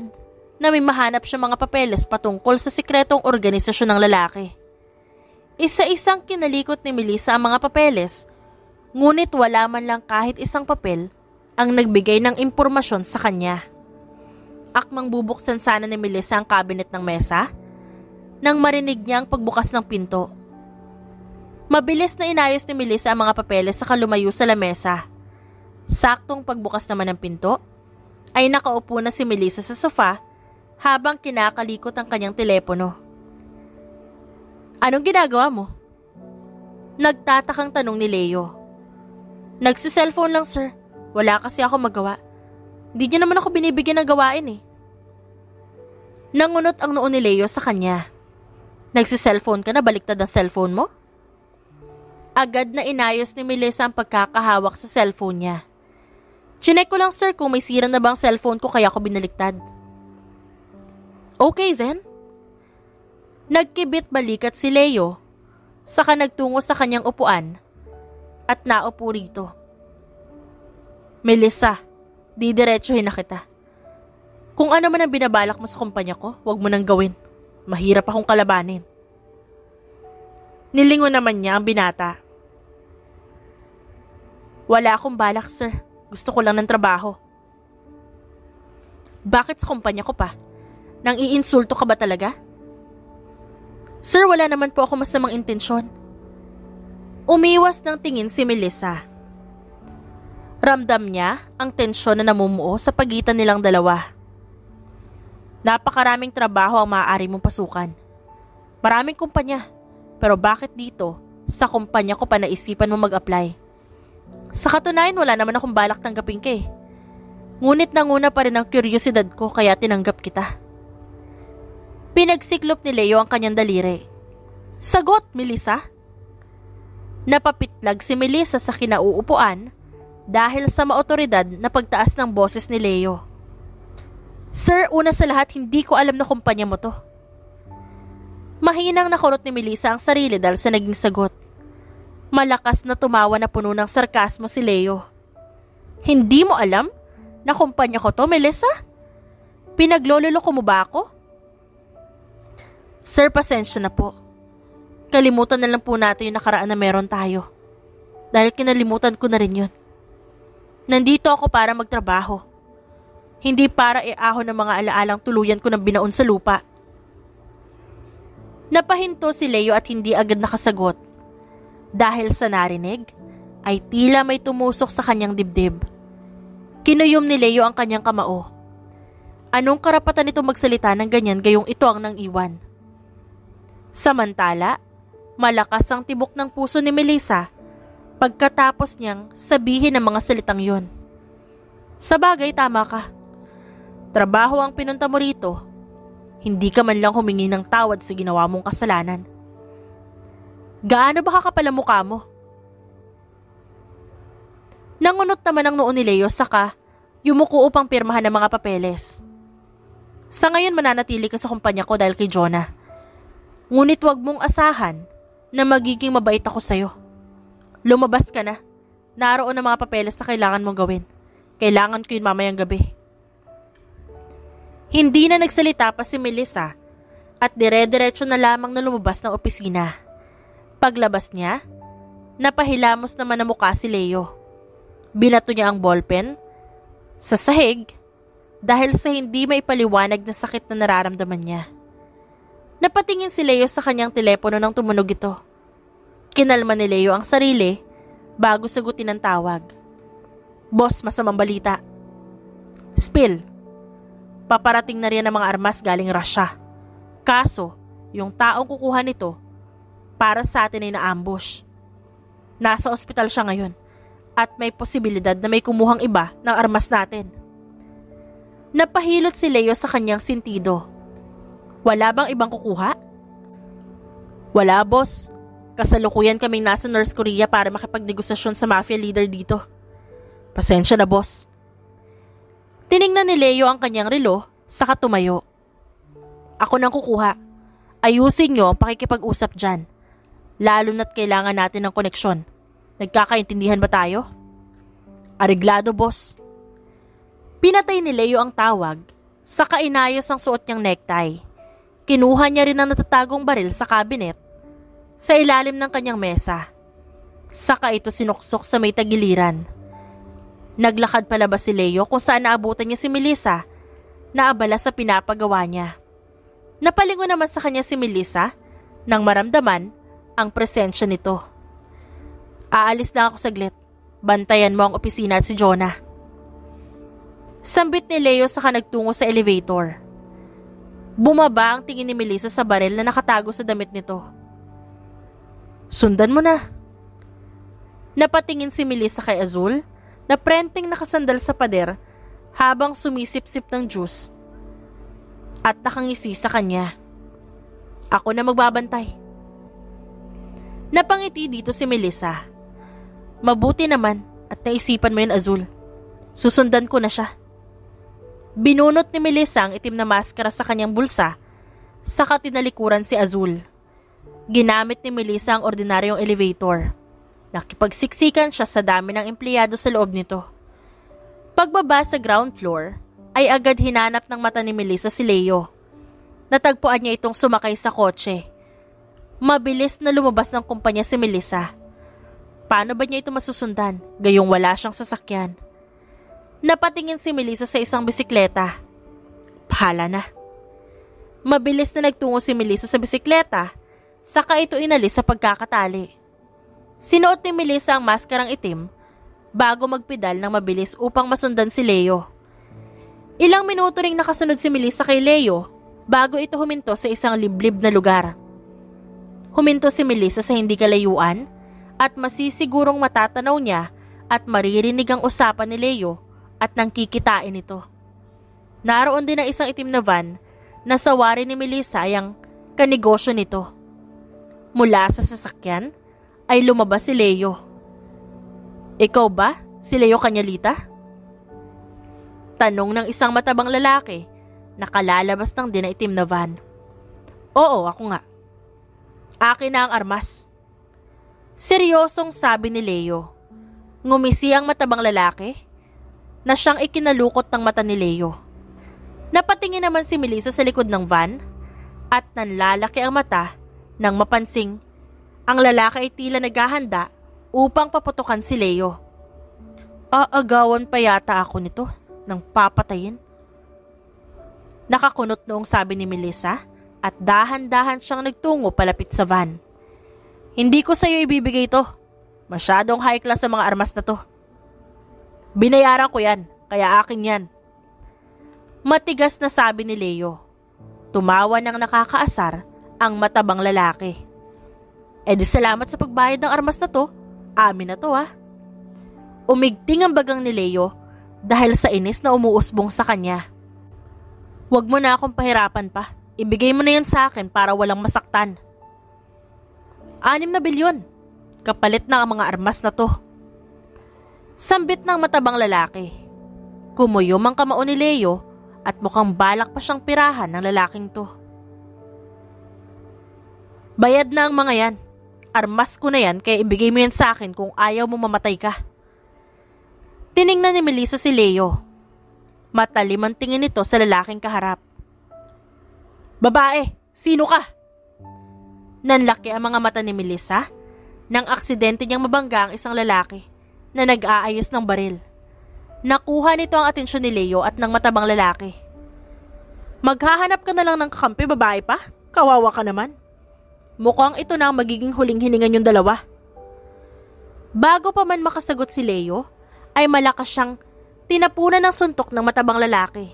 na may mahanap siya mga papeles patungkol sa sikretong organisasyon ng lalaki. Isa-isang kinalikot ni Melissa ang mga papeles, ngunit wala man lang kahit isang papel ang nagbigay ng impormasyon sa kanya. Akmang bubuksan sana ni Melissa ang cabinet ng mesa nang marinig niya ang pagbukas ng pinto. Mabilis na inayos ni Melissa ang mga papeles saka lumayo sa lamesa. Saktong pagbukas naman ng pinto, ay nakaupo na si Melissa sa sofa habang kinakalikot ang kanyang telepono. Anong ginagawa mo? Nagtatakang tanong ni Leo. Nagsiselfone lang, sir. Wala kasi ako magawa. Di niya naman ako binibigyan ng gawain eh. Nangunot ang noo ni Leo sa kanya. Nagsiselfone ka na, baliktad ang cellphone mo? Agad na inayos ni Melissa ang pagkakahawak sa cellphone niya. Chinek ko lang, sir, kung may sira na bang cellphone ko kaya ako binaliktad. Okay then. Nagkibit balikat si Leo, saka nagtungo sa kanyang upuan at naupo rito. Melissa, didiretsuhin na kita. Kung ano man ang binabalak mo sa kumpanya ko, huwag mo nang gawin. Mahirap akong kalabanin. Nilingon naman niya ang binata. Wala akong balak, sir. Gusto ko lang ng trabaho. Bakit sa kumpanya ko pa? Nang iinsulto ka ba talaga? Sir, wala naman po ako masamang intensyon. Umiwas ng tingin si Melissa. Ramdam niya ang tensyon na namumuo sa pagitan nilang dalawa. Napakaraming trabaho ang maaari mong pasukan. Maraming kumpanya. Pero bakit dito, sa kumpanya ko pa naisipan mo mag-apply? Sa katunayan, wala naman akong balak tanggapin ka eh. Ngunit nanguna pa rin ang kuryosidad ko kaya tinanggap kita. Pinagsiklop ni Leo ang kanyang daliri. Sagot, Melissa. Napapitlag si Melissa sa kinauupuan dahil sa maotoridad na pagtaas ng boses ni Leo. Sir, una sa lahat, hindi ko alam na kumpanya mo to. Mahinang nakurot ni Melissa ang sarili dahil sa naging sagot. Malakas na tumawa na puno ng sarkasmo si Leo. Hindi mo alam na kumpanya ko to, Melissa? Pinaglololoko mo ba ako? Sir, pasensya na po. Kalimutan na lang po natin yung nakaraan na meron tayo. Dahil kinalimutan ko na rin yun. Nandito ako para magtrabaho. Hindi para iahon ng mga alaalang tuluyan ko ng binaon sa lupa. Napahinto si Leo at hindi agad nakasagot. Dahil sa narinig, ay tila may tumusok sa kanyang dibdib. Kinuyom ni Leo ang kanyang kamao. Anong karapatan nito magsalita ng ganyan gayong ito ang nang iwan? Samantala, malakas ang tibok ng puso ni Melissa pagkatapos niyang sabihin ang mga salitang yon. Sa bagay, tama ka. Trabaho ang pinunta mo rito. Hindi ka man lang humingi ng tawad sa ginawa mong kasalanan. Gaano ba kakapal ang mukha mo? Nangunot naman ang noo ni Leo saka yumuko upang pirmahan ng mga papeles. Sa ngayon mananatili ka sa kumpanya ko dahil kay Jonah. Ngunit wag mong asahan na magiging mabait ako sa'yo. Lumabas ka na. Naroon ang mga papeles na kailangan mong gawin. Kailangan ko yun mamayang gabi. Hindi na nagsalita pa si Melissa at dire-diretso na lamang na lumabas ng opisina. Paglabas niya, napahilamos naman na mukha si Leo. Binato niya ang ballpen sa sahig dahil sa hindi may paliwanag na sakit na nararamdaman niya. Napatingin si Leo sa kanyang telepono nang tumunog ito. Kinalma ni Leo ang sarili bago sagutin ang tawag. Boss, masamang balita. Spill. Paparating na rin ang mga armas galing Russia. Kaso, yung taong kukuha nito para sa atin ay na-ambush. Nasa ospital siya ngayon at may posibilidad na may kumuhang iba ng armas natin. Napahilot si Leo sa kanyang sentido. Wala bang ibang kukuha? Wala, boss. Kasalukuyan kaming nasa North Korea para makipagnegosasyon sa mafia leader dito. Pasensya na, boss. Tiningnan ni Leo ang kanyang relo saka tumayo. Ako nang kukuha. Ayusin nyo ang pakikipag-usap dyan. Lalo na't kailangan natin ng koneksyon. Nagkakaintindihan ba tayo? Areglado, boss. Pinatay ni Leo ang tawag, saka inayos ang suot niyang necktie. Kinuha niya rin ang natatagong baril sa cabinet sa ilalim ng kanyang mesa. Saka ito sinuksok sa may tagiliran. Naglakad palabas si Leo kung saan naabutan niya si Melissa na abala sa pinapagawa niya. Napalingon naman sa kanya si Melissa nang maramdaman ang presensya nito. Aalis na ako saglit. Bantayan mo ang opisina at si Jonah. Sambit ni Leo saka nagtungo sa elevator. Bumaba ang tingin ni Melissa sa baril na nakatago sa damit nito. Sundan mo na. Napatingin si Melissa kay Azul na prenteng nakasandal sa pader habang sumisip-sip ng juice at nakangisi sa kanya. Ako na magbabantay. Napangiti dito si Melissa. Mabuti naman at naisipan mo yun, Azul. Susundan ko na siya. Binunot ni Melissa ang itim na maskara sa kanyang bulsa, saka tinalikuran si Azul. Ginamit ni Melissa ang ordinaryong elevator. Nakipagsiksikan siya sa dami ng empleyado sa loob nito. Pagbaba sa ground floor, ay agad hinanap ng mata ni Melissa si Leo. Natagpuan niya itong sumakay sa kotse. Mabilis na lumabas ng kumpanya si Melissa. Paano ba niya ito masusundan, gayong wala siyang sasakyan? Napatingin si Melissa sa isang bisikleta. Bahala na. Mabilis na nagtungo si Melissa sa bisikleta, saka ito inalis sa pagkakatali. Sinuot ni Melissa ang maskarang itim bago magpedal ng mabilis upang masundan si Leo. Ilang minuto ring nakasunod si Melissa kay Leo bago ito huminto sa isang liblib na lugar. Huminto si Melissa sa hindi kalayuan at masisigurong matatanaw niya at maririnig ang usapan ni Leo at nang kikitain ito. Naroon din ang isang itim na van na sawari ni Melissa ay ang kanegosyo nito. Mula sa sasakyan ay lumabas si Leo. Ikaw ba? Si Leo Cañalita? Tanong ng isang matabang lalaki na kalalabas ng dinaitim na van. Oo, ako nga. Akin na ang armas. Seryosong sabi ni Leo. Ngumisi ang matabang lalaki na siyang ikinalukot ng mata ni Leo. Napatingin naman si Melissa sa likod ng van at nanlalaki ang mata nang mapansing ang lalaki ay tila naghahanda upang paputukan si Leo. Aagawan pa yata ako nito nang papatayin. Nakakunot noong sabi ni Melissa at dahan-dahan siyang nagtungo palapit sa van. Hindi ko sa iyo ibibigay ito. Masyadong high class sa mga armas na to. Binayaran ko yan, kaya akin yan. Matigas na sabi ni Leo. Tumawa ng nakakaasar ang matabang lalaki. Di salamat sa pagbayad ng armas na to. Amin na to Umigting ang bagang ni Leo dahil sa inis na umuusbong sa kanya. Huwag mo na akong pahirapan pa. Ibigay mo na yan sa akin para walang masaktan. 6 na bilyon. Kapalit na ang mga armas na to. Sambit ng matabang lalaki. Kumuyom ang kamao ni Leo at mukhang balak pa siyang pirahan ng lalaking to. Bayad na ang mga yan. Armas ko na yan kaya ibigay mo yan sa akin kung ayaw mo mamatay ka. Tiningnan ni Melissa si Leo. Matalim ang tingin nito sa lalaking kaharap. Babae, sino ka? Nanlaki ang mga mata ni Melissa nang aksidente niyang mabangga ang isang lalaki na nag-aayos ng baril. Nakuha nito ang atensyon ni Leo at ng matabang lalaki. Maghahanap ka na lang ng kakampi, babae pa? Kawawa ka naman. Mukhang ito na ang magiging huling hiningan yung dalawa. Bago pa man makasagot si Leo, ay malakas siyang tinapunan ng suntok ng matabang lalaki.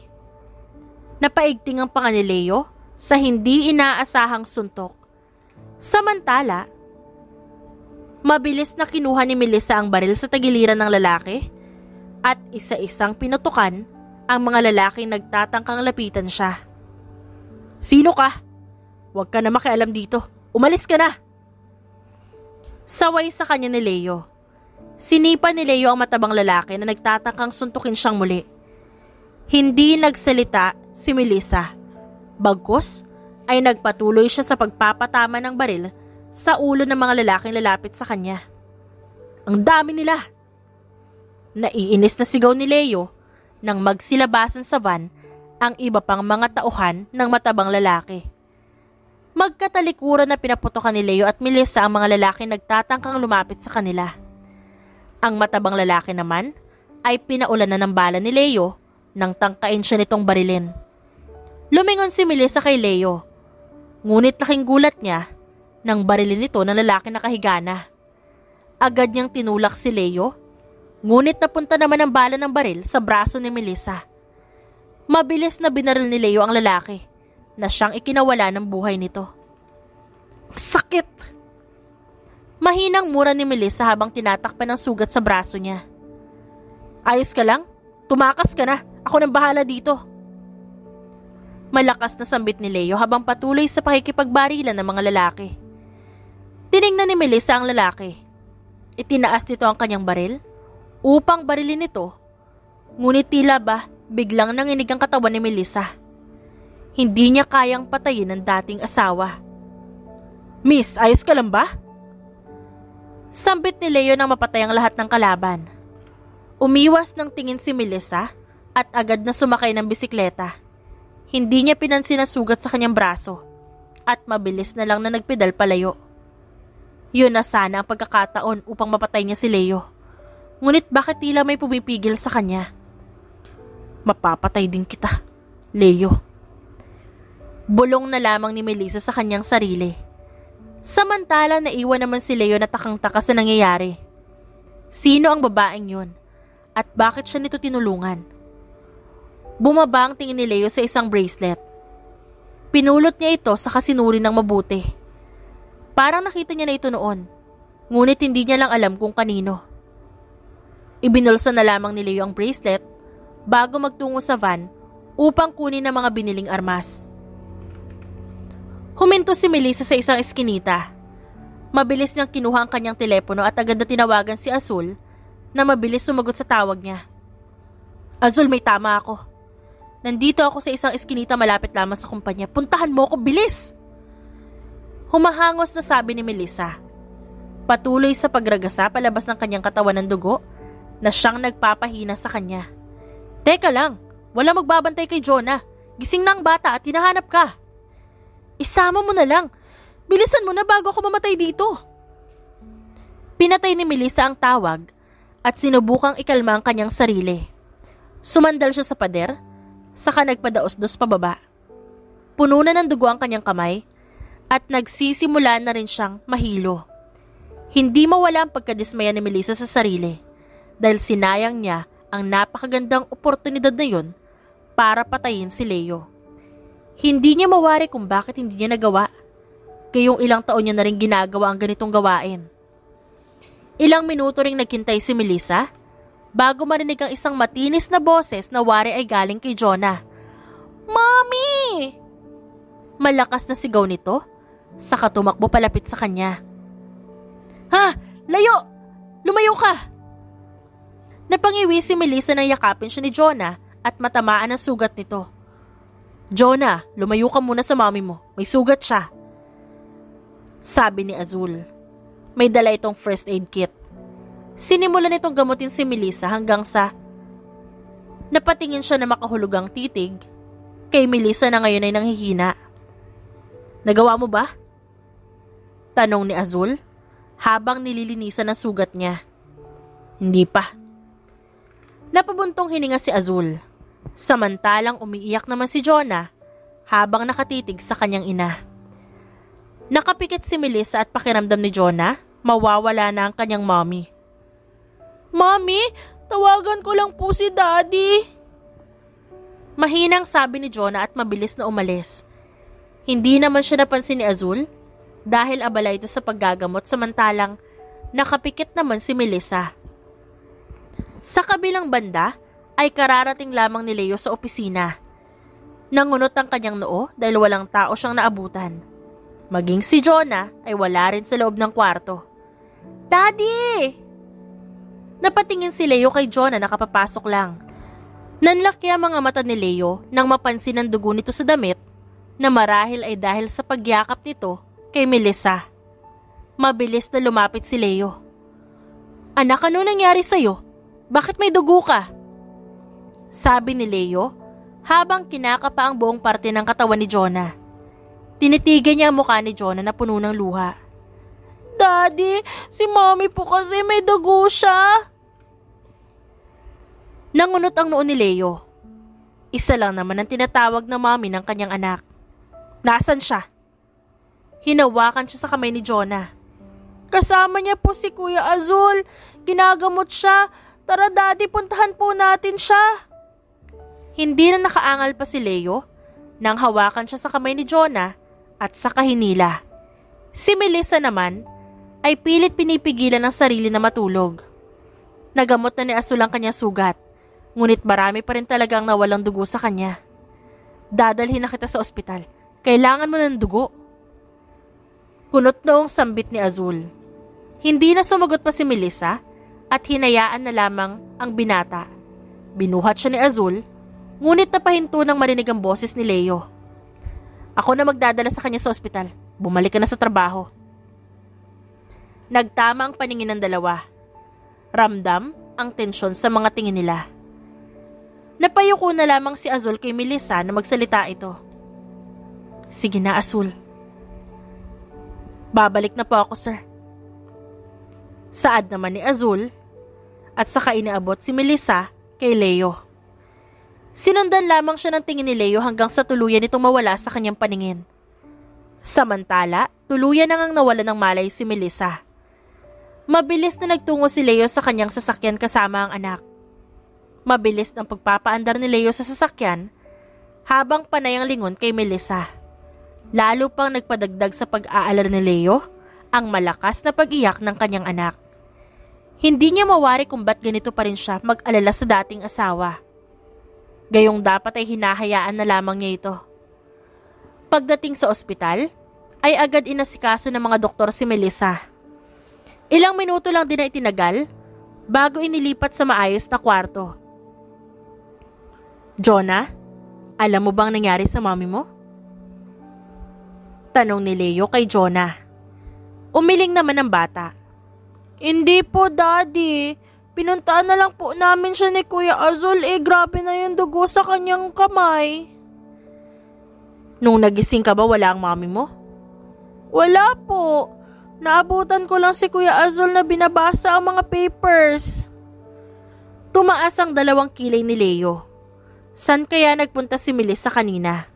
Napaigting ang panga ni Leo sa hindi inaasahang suntok. Samantala, mabilis na kinuha ni Melissa ang baril sa tagiliran ng lalaki at isa-isang pinutukan ang mga lalaking nagtatangkang lapitan siya. Sino ka? Huwag ka na makialam dito. Umalis ka na! Saway sa kanya ni Leo. Sinipa ni Leo ang matabang lalaki na nagtatangkang suntukin siyang muli. Hindi nagsalita si Melissa. Bagkus ay nagpatuloy siya sa pagpapatama ng baril sa ulo ng mga lalaking lalapit sa kanya. Ang dami nila! Naiinis na sigaw ni Leo nang magsilabasan sa van ang iba pang mga tauhan ng matabang lalaki. Magkatalikuran na pinaputokan ni Leo at Melissa ang mga lalaking nagtatangkang lumapit sa kanila. Ang matabang lalaki naman ay pinaulan na ng bala ni Leo nang tangkain siya nitong barilin. Lumingon si Melissa kay Leo. Ngunit laking gulat niya nang barilin nito ng lalaki na kahiga na. Agad niyang tinulak si Leo, ngunit napunta naman ang bala ng baril sa braso ni Melissa. Mabilis na binaril ni Leo ang lalaki na siyang ikinawala ng buhay nito. Sakit! Mahinang mura ni Melissa habang tinatakpan ng sugat sa braso niya. Ayos ka lang? Tumakas ka na. Ako nang bahala dito. Malakas na sambit ni Leo habang patuloy sa pakikipagbarilan ng mga lalaki. Tiningnan ni Melissa ang lalaki. Itinaas nito ang kanyang baril upang barilin nito. Ngunit tila ba biglang nanginig ang katawan ni Melissa. Hindi niya kayang patayin ang dating asawa. Miss, ayos ka lang ba? Sambit ni Leo nang mapatay ang lahat ng kalaban. Umiwas ng tingin si Melissa at agad na sumakay ng bisikleta. Hindi niya pinansin ang sugat sa kanyang braso at mabilis na lang na nagpedal palayo. Yun na sana ang pagkakataon upang mapatay niya si Leo. Ngunit bakit tila may pumipigil sa kanya? Mapapatay din kita, Leo. Bulong na lamang ni Melissa sa kanyang sarili. Samantala naiwan naman si Leo na takang-taka sa nangyayari. Sino ang babaeng yun? At bakit siya nito tinulungan? Bumaba ang tingin ni Leo sa isang bracelet. Pinulot niya ito sa kasinuri ng mabuti. Parang nakita niya na ito noon, ngunit hindi niya lang alam kung kanino. Ibinulsa na lamang ni Leo ang bracelet bago magtungo sa van upang kunin ang mga biniling armas. Huminto si Melissa sa isang eskinita. Mabilis niyang kinuha ang kanyang telepono at agad na tinawagan si Azul na mabilis sumagot sa tawag niya. Azul, may tama ako. Nandito ako sa isang eskinita malapit lamang sa kumpanya. Puntahan mo ako, bilis! Humahangos na sabi ni Melissa. Patuloy sa pagragasa palabas ng kanyang katawan ng dugo na siyang nagpapahina sa kanya. Teka lang, wala magbabantay kay Jonah. Gising na ang bata at hinahanap ka. Isama mo na lang. Bilisan mo na bago ako mamatay dito. Pinatay ni Melissa ang tawag at sinubukang ikalma ang kanyang sarili. Sumandal siya sa pader, saka nagpadaos-dos pababa. Puno na ng dugo ang kanyang kamay at nagsisimula na rin siyang mahilo. Hindi mawala ang pagkadismaya ni Melissa sa sarili dahil sinayang niya ang napakagandang oportunidad na yun para patayin si Leo. Hindi niya mawari kung bakit hindi niya nagawa. Gayong ilang taon niya na rin ginagawa ang ganitong gawain. Ilang minuto ring naghintay si Melissa bago marinig ang isang matinis na boses na wari ay galing kay Jonah. Mommy! Malakas na sigaw nito, saka tumakbo palapit sa kanya. Ha! Layo! Lumayo ka! Napangiwi si Melissa nang yakapin siya ni Jonah at matamaan ang sugat nito. Jonah, lumayo ka muna sa mami mo. May sugat siya. Sabi ni Azul. May dala itong first aid kit. Sinimulan nitong gamutin si Melissa hanggang sa napatingin siya na makahulugang titig kay Melissa na ngayon ay nanghihina. Nagawa mo ba? Tanong ni Azul habang nililinisan ang sugat niya. Hindi pa. Napabuntong hininga si Azul. Samantalang umiiyak naman si Jonah habang nakatitig sa kanyang ina. Nakapikit si Melissa at pakiramdam ni Jonah, mawawala na ang kanyang mommy. Mommy, tawagan ko lang po si Daddy. Mahinang sabi ni Jonah at mabilis na umalis. Hindi naman siya napansin ni Azul dahil abala ito sa paggagamot samantalang nakapikit naman si Melissa. Sa kabilang banda ay kararating lamang ni Leo sa opisina. Nangunot ang kanyang noo dahil walang tao siyang naabutan. Maging si Jonah ay wala rin sa loob ng kwarto. Daddy! Napatingin si Leo kay Jonah na kapapasok lang. Nanlaki ang mga mata ni Leo nang mapansin ang dugo nito sa damit na marahil ay dahil sa pagyakap nito kay Melissa. Mabilis na lumapit si Leo. Anak, ano nangyari sa'yo? Bakit may dugo ka? Sabi ni Leo habang kinakapa ang buong parte ng katawan ni Jonah. Tinitigan niya ang mukha ni Jonah na puno ng luha. Daddy, si Mommy po kasi may dugo siya. Nangunot ang noo ni Leo. Isa lang naman ang tinatawag na mommy ng kanyang anak. Nasaan siya? Hinawakan siya sa kamay ni Jonah. Kasama niya po si Kuya Azul. Ginagamot siya. Tara Daddy, puntahan po natin siya. Hindi na nakaangal pa si Leo nang hawakan siya sa kamay ni Jonah at sa kahinila. Si Melissa naman ay pilit pinipigilan ang sarili na matulog. Nagamot na ni Azul ang kanyang sugat, ngunit marami pa rin talagang nawalang dugo sa kanya. Dadalhin na kita sa ospital. Kailangan mo ng dugo. Kunot noong sambit ni Azul. Hindi na sumagot pa si Melissa at hinayaan na lamang ang binata. Binuhat siya ni Azul, ngunit napahinto nang marinig ang boses ni Leo. Ako na magdadala sa kanya sa ospital. Bumalik ka na sa trabaho. Nagtama ang paningin ng dalawa. Ramdam ang tensyon sa mga tingin nila. Napayuko na lamang si Azul kay Melissa na magsalita ito. Sige na, Azul. Babalik na po ako, sir. Saad naman ni Azul at saka iniabot si Melissa kay Leo. Sinundan lamang siya ng tingin ni Leo hanggang sa tuluyan itong mawala sa kanyang paningin. Samantala, tuluyan nang nawala ng malay si Melissa. Mabilis na nagtungo si Leo sa kanyang sasakyan kasama ang anak. Mabilis ang pagpapaandar ni Leo sa sasakyan habang panay ang lingon kay Melissa. Lalo pang nagpadagdag sa pag-aalala ni Leo ang malakas na pag-iyak ng kanyang anak. Hindi niya mawari kung ba't ganito pa rin siya mag-alala sa dating asawa. Gayong dapat ay hinahayaan na lamang niya ito. Pagdating sa ospital, ay agad inasikaso ng mga doktor si Melissa. Ilang minuto lang din na itinagal bago inilipat sa maayos na kwarto. Jonah, alam mo bang nangyari sa mami mo? Tanong ni Leo kay Jonah. Umiling naman ang bata. Hindi po, Daddy. Pinuntaan na lang po namin siya ni Kuya Azul. Grabe na yung dugo sa kanyang kamay. Nung nagising ka ba, wala ang mami mo? Wala po. Naabutan ko lang si Kuya Azul na binabasa ang mga papers. Tumaas ang 2 kilay ni Leo. San kaya nagpunta si Melissa kanina?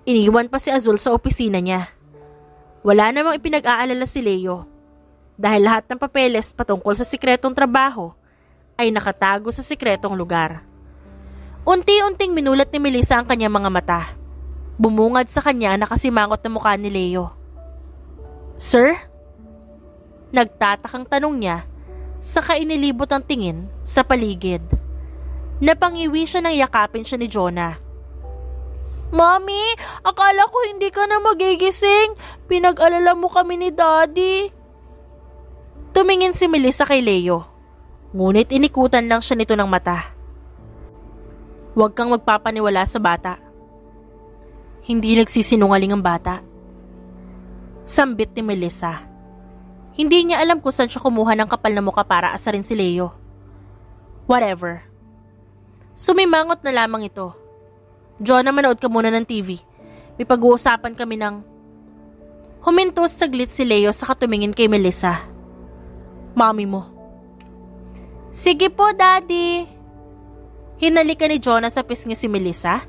Iniwan pa si Azul sa opisina niya. Wala namang ipinag-aalala si Leo dahil lahat ng papeles patungkol sa sikretong trabaho ay nakatago sa sikretong lugar. Unti-unting minulat ni Melissa ang kanyang mga mata. Bumungad sa kanya ang nakasimangot na mukha ni Leo. Sir? Nagtatakang tanong niya, saka inilibot ang tingin sa paligid. Napangiwi siya nang yakapin siya ni Jonah. Mommy, akala ko hindi ka na magigising. Pinag-alala mo kami ni Daddy. Tumingin si Melissa kay Leo. Ngunit inikutan lang siya nito ng mata. Huwag kang magpapaniwala sa bata. Hindi nagsisinungaling ang bata. Sambit ni Melissa. Hindi niya alam kung saan siya kumuha ng kapal na mukha para asarin si Leo. Whatever. Sumimangot na lamang ito. Jonah, manood ka muna ng TV. May pag-uusapan kami ng... Humintos saglit si Leo sa katumingin kay Melissa. Mami mo. Sige po, Daddy. Hinalikan ni Jonah sa pisngi si Melissa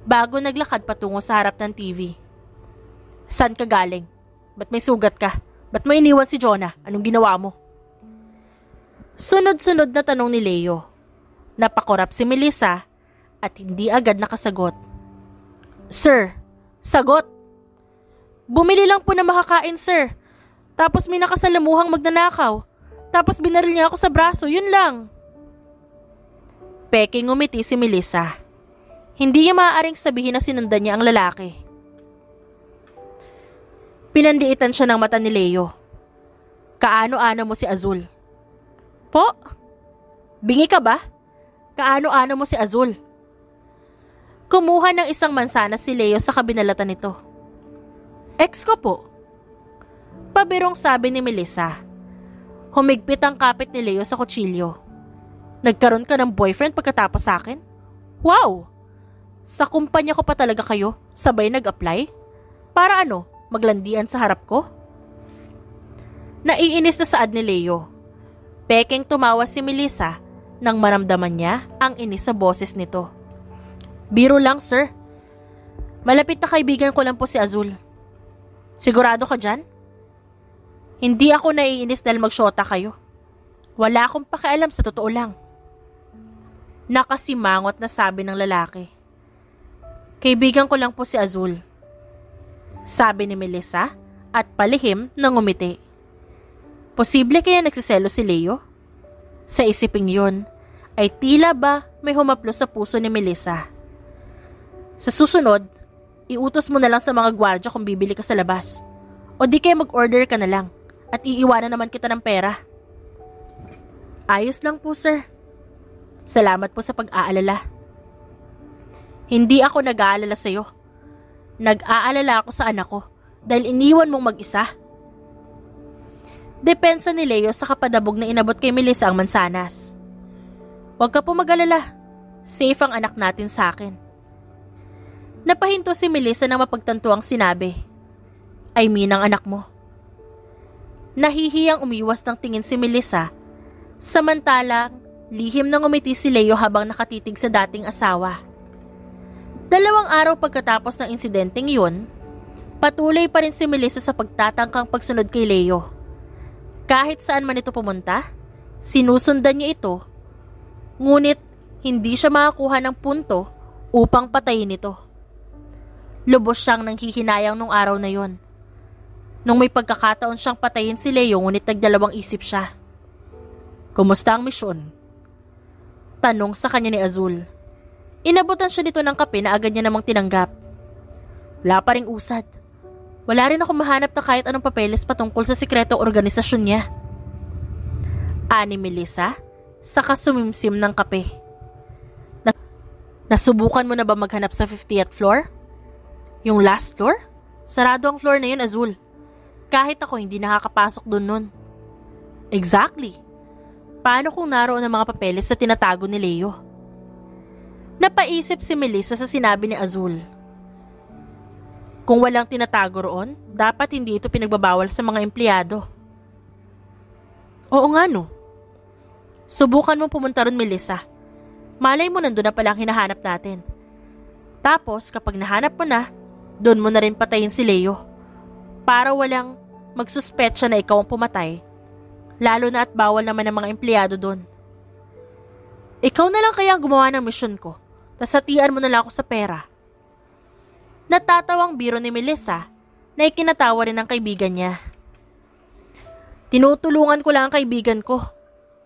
bago naglakad patungo sa harap ng TV. Saan ka galing? Ba't may sugat ka? Ba't mo iniwan si Jonah? Anong ginawa mo? Sunod-sunod na tanong ni Leo. Napakorap si Melissa at hindi agad nakasagot. Sir, sagot! Bumili lang po na makakain, sir. Tapos may nakasalamuhang magnanakaw. Tapos binaril niya ako sa braso, yun lang. Peking ngumiti si Melissa. Hindi niya maaaring sabihin na sinundan niya ang lalaki. Pinandiitan siya ng mata ni Leo. Kaano-ano mo si Azul? Po? Bingi ka ba? Kaano-ano mo si Azul? Kumuha ng isang mansanas si Leo sa kabinalatan nito. Ex ko po. Pabirong sabi ni Melissa. Humigpit ang kapit ni Leo sa kutsilyo. Nagkaroon ka ng boyfriend pagkatapos sa akin? Wow! Sa kumpanya ko pa talaga kayo, sabay nag-apply? Para ano, maglandian sa harap ko? Naiinis na saad ni Leo. Peking tumawa si Melissa nang maramdaman niya ang inis sa boses nito. Biro lang, sir. Malapit na kaibigan ko lang po si Azul. Sigurado ka dyan? Hindi ako naiinis dahil magsyota kayo. Wala akong pakialam, sa totoo lang. Nakasimangot na sabi ng lalaki. Kaibigan ko lang po si Azul. Sabi ni Melissa at palihim na ngumiti. Posible kaya nagsiselo si Leo? Sa isiping yun, ay tila ba may humaplos sa puso ni Melissa. Sa susunod, iutos mo na lang sa mga gwardya kung bibili ka sa labas. O di kaya mag-order ka na lang at iiwanan naman kita ng pera. Ayos lang po, sir. Salamat po sa pag-aalala. Hindi ako nag-aalala sa'yo. Nag-aalala ako sa anak ko dahil iniwan mong mag-isa. Depensa ni Leo sa kapadabog na inabot kay Melissa ang mansanas. Huwag ka po mag-alala. Safe ang anak natin sa akin. Napahinto si Melissa nang mapagtanto ang sinabi. I mean ang anak mo. Nahihiyang umiwas ng tingin si Melissa. Samantalang, lihim nang umiti si Leo habang nakatitig sa dating asawa. 2 araw pagkatapos ng insidenteng yun, patuloy pa rin si Melissa sa pagtatangkang pagsunod kay Leo. Kahit saan man ito pumunta, sinusundan niya ito, ngunit hindi siya makakuha ng punto upang patayin ito. Lubos siyang nanghihinayang nung araw na yon. Nung may pagkakataon siyang patayin si Leo, ngunit nagdalawang isip siya. Kumusta ang misyon? Tanong sa kanya ni Azul. Inabutan siya nito ng kape na agad niya namang tinanggap. Wala pa ring usad. Wala rin ako mahanap na kahit anong papeles patungkol sa sikretong organisasyon niya. Ani Melissa, saka sumimsim ng kape. Nasubukan mo na ba maghanap sa 50th floor? Yung last floor? Sarado ang floor na yun, Azul. Kahit ako hindi nakakapasok dun nun. Exactly. Paano kung naroon ang mga papeles na tinatago ni Leo? Napaisip si Melissa sa sinabi ni Azul. Kung walang tinatago roon, dapat hindi ito pinagbabawal sa mga empleyado. Oo nga no. Subukan mong pumunta ron, Melissa. Malay mo nandun na palang hinahanap natin. Tapos kapag nahanap mo na, doon mo na rin patayin si Leo. Para walang magsuspetsya na ikaw ang pumatay. Lalo na at bawal naman ang mga empleyado doon. Ikaw na lang kaya ang gumawa ng misyon ko. Tas hatian mo na lang ako sa pera. Natatawang biro ni Melissa na ikinatawa rin ng kaibigan niya. Tinutulungan ko lang ang kaibigan ko.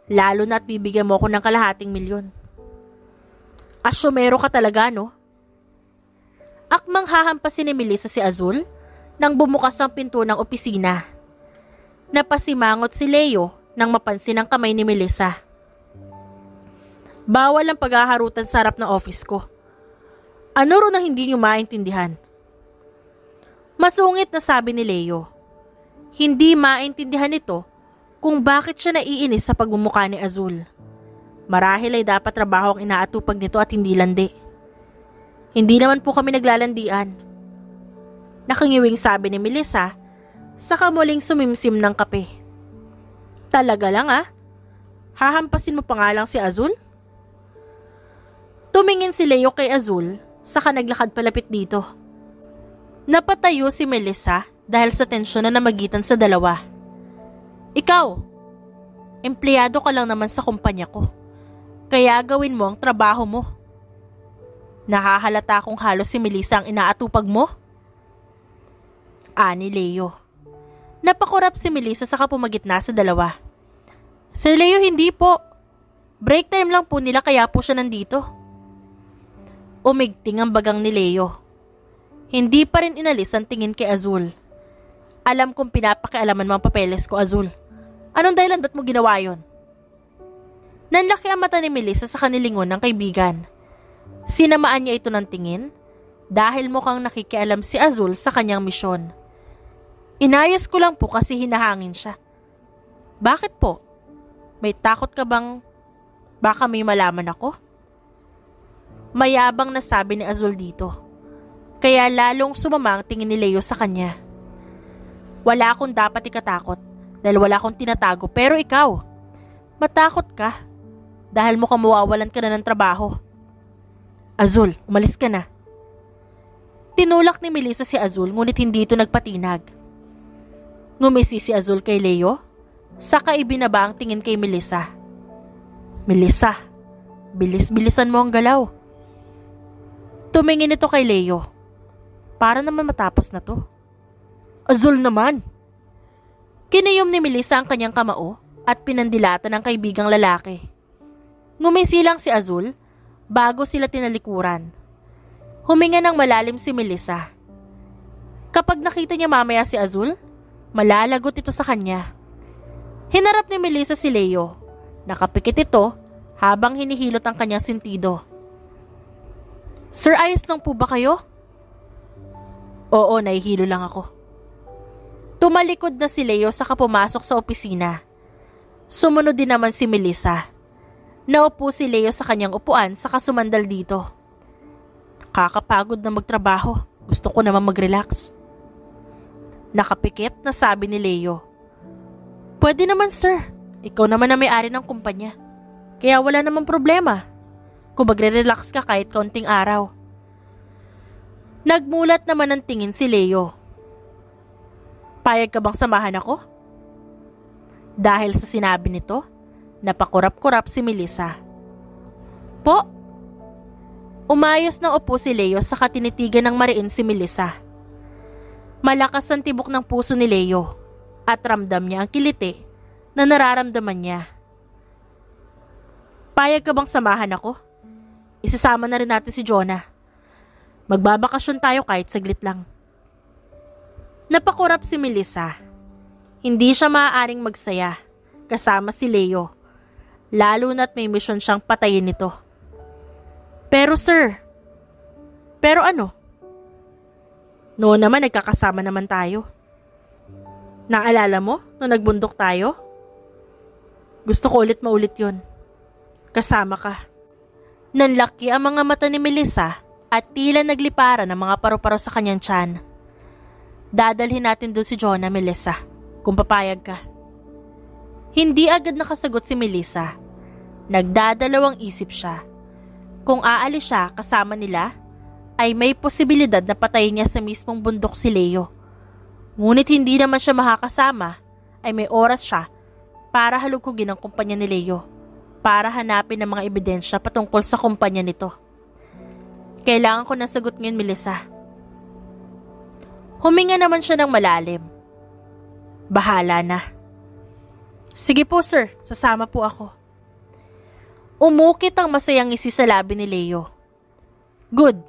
Lalo na at bibigyan mo ako ng kalahating milyon. Asyomero ka talaga, no? Akmang hahampasin ni Melissa si Azul nang bumukas ang pinto ng opisina. Napasimangot si Leo nang mapansin ang kamay ni Melissa. Bawal ang paghaharutan sa harap ng office ko. Ano ro na hindi niyo maintindihan? Masungit na sabi ni Leo. Hindi maintindihan nito kung bakit siya naiinis sa pagmumukha ni Azul. Marahil ay dapat trabaho ang inaatupag nito at hindi landi. Hindi naman po kami naglalandian. Nakangiwing sabi ni Melissa, saka muling sumimsim ng kape. Talaga lang hahampasin mo pa nga lang si Azul? Tumingin si Leo kay Azul, saka naglakad palapit dito. Napatayo si Melissa dahil sa tensyon na namagitan sa dalawa. Ikaw, empleyado ka lang naman sa kumpanya ko. Kaya gawin mo ang trabaho mo. Nakahalata kung halos si Melissa ang inaatupag mo. Ani Leo. Napakurap si Melissa saka pumagitna sa dalawa. Sir Leo, hindi po. Break time lang po nila kaya po siya nandito. Umigting ang bagang ni Leo. Hindi pa rin inalis ang tingin kay Azul. Alam kong pinapakialaman mo ang papeles ko, Azul. Anong dahilan ba't mo ginawa yon? Nanlaki ang mata ni Melissa sa kanilingon ng kaibigan. Sinamaan niya ito ng tingin dahil mukhang nakikialam si Azul sa kanyang misyon. Inayos ko lang po kasi hinahangin siya. Bakit po? May takot ka bang baka may malaman ako? Mayabang na sabi ni Azul dito. Kaya lalong sumama ang tingin ni Leo sa kanya. Wala akong dapat ikatakot dahil wala akong tinatago, pero ikaw, matakot ka dahil mukhang mawawalan ka na ng trabaho. Azul, umalis ka na. Tinulak ni Melissa si Azul ngunit hindi ito nagpatinag. Ngumisi si Azul kay Leo, saka ibinaba ang tingin kay Melissa. Melissa, bilis-bilisan mo ang galaw. Tumingin ito kay Leo. Para naman matapos na to. Azul naman. Kinayom ni Melissa ang kanyang kamao at pinandilatan ng kaibigang lalaki. Ngumisi lang si Azul bago sila tinalikuran. Huminga ng malalim si Melissa. Kapag nakita niya mamaya si Azul, malalagot ito sa kanya. Hinarap ni Melissa si Leo. Nakapikit ito habang hinihilot ang kanyang sentido. Sir, ayos lang po ba kayo? Oo, nahihilo lang ako. Tumalikod na si Leo saka pumasok sa opisina. Sumunod din naman si Melissa. Naupo si Leo sa kanyang upuan saka sumandal dito. Kakapagod na magtrabaho. Gusto ko naman mag-relax. Nakapikit na sabi ni Leo. Pwede naman sir. Ikaw naman na may-ari ng kumpanya. Kaya wala namang problema. Kung magre-relax ka kahit kaunting araw. Nagmulat naman ang tingin si Leo. Payag ka bang samahan ako? Dahil sa sinabi nito, napakurap-kurap si Melissa. Po? Umayos na upo si Leo saka tinitigan ng mariin si Melissa. Malakas ang tibok ng puso ni Leo at ramdam niya ang kiliti na nararamdaman niya. Payag ka bang samahan ako? Isasama na rin natin si Jonah. Magbabakasyon tayo kahit saglit lang. Napakurap si Melissa. Hindi siya maaaring magsaya kasama si Leo, lalo na't may misyon siyang patayin nito. Pero sir, pero ano? Noon naman nagkakasama naman tayo. Naalala mo nung nagbundok tayo? Gusto ko ulit maulit yun. Kasama ka. Nanlaki ang mga mata ni Melissa at tila nagliparan ng mga paru-paro sa kanyang tiyan. Dadalhin natin doon si Jonah, Melissa, kung papayag ka. Hindi agad nakasagot si Melissa. Nagdadalawang isip siya. Kung aalis siya kasama nila, ay may posibilidad na patayin niya sa mismong bundok si Leo. Ngunit hindi naman siya makakasama, ay may oras siya para halugugin ang kumpanya ni Leo, para hanapin ang mga ebidensya patungkol sa kumpanya nito. Kailangan ko ng sagot ngayon, Melissa. Huminga naman siya ng malalim. Bahala na. Sige po sir, sasama po ako. Umukit ang masayang ngisi sa labi ni Leo. Good.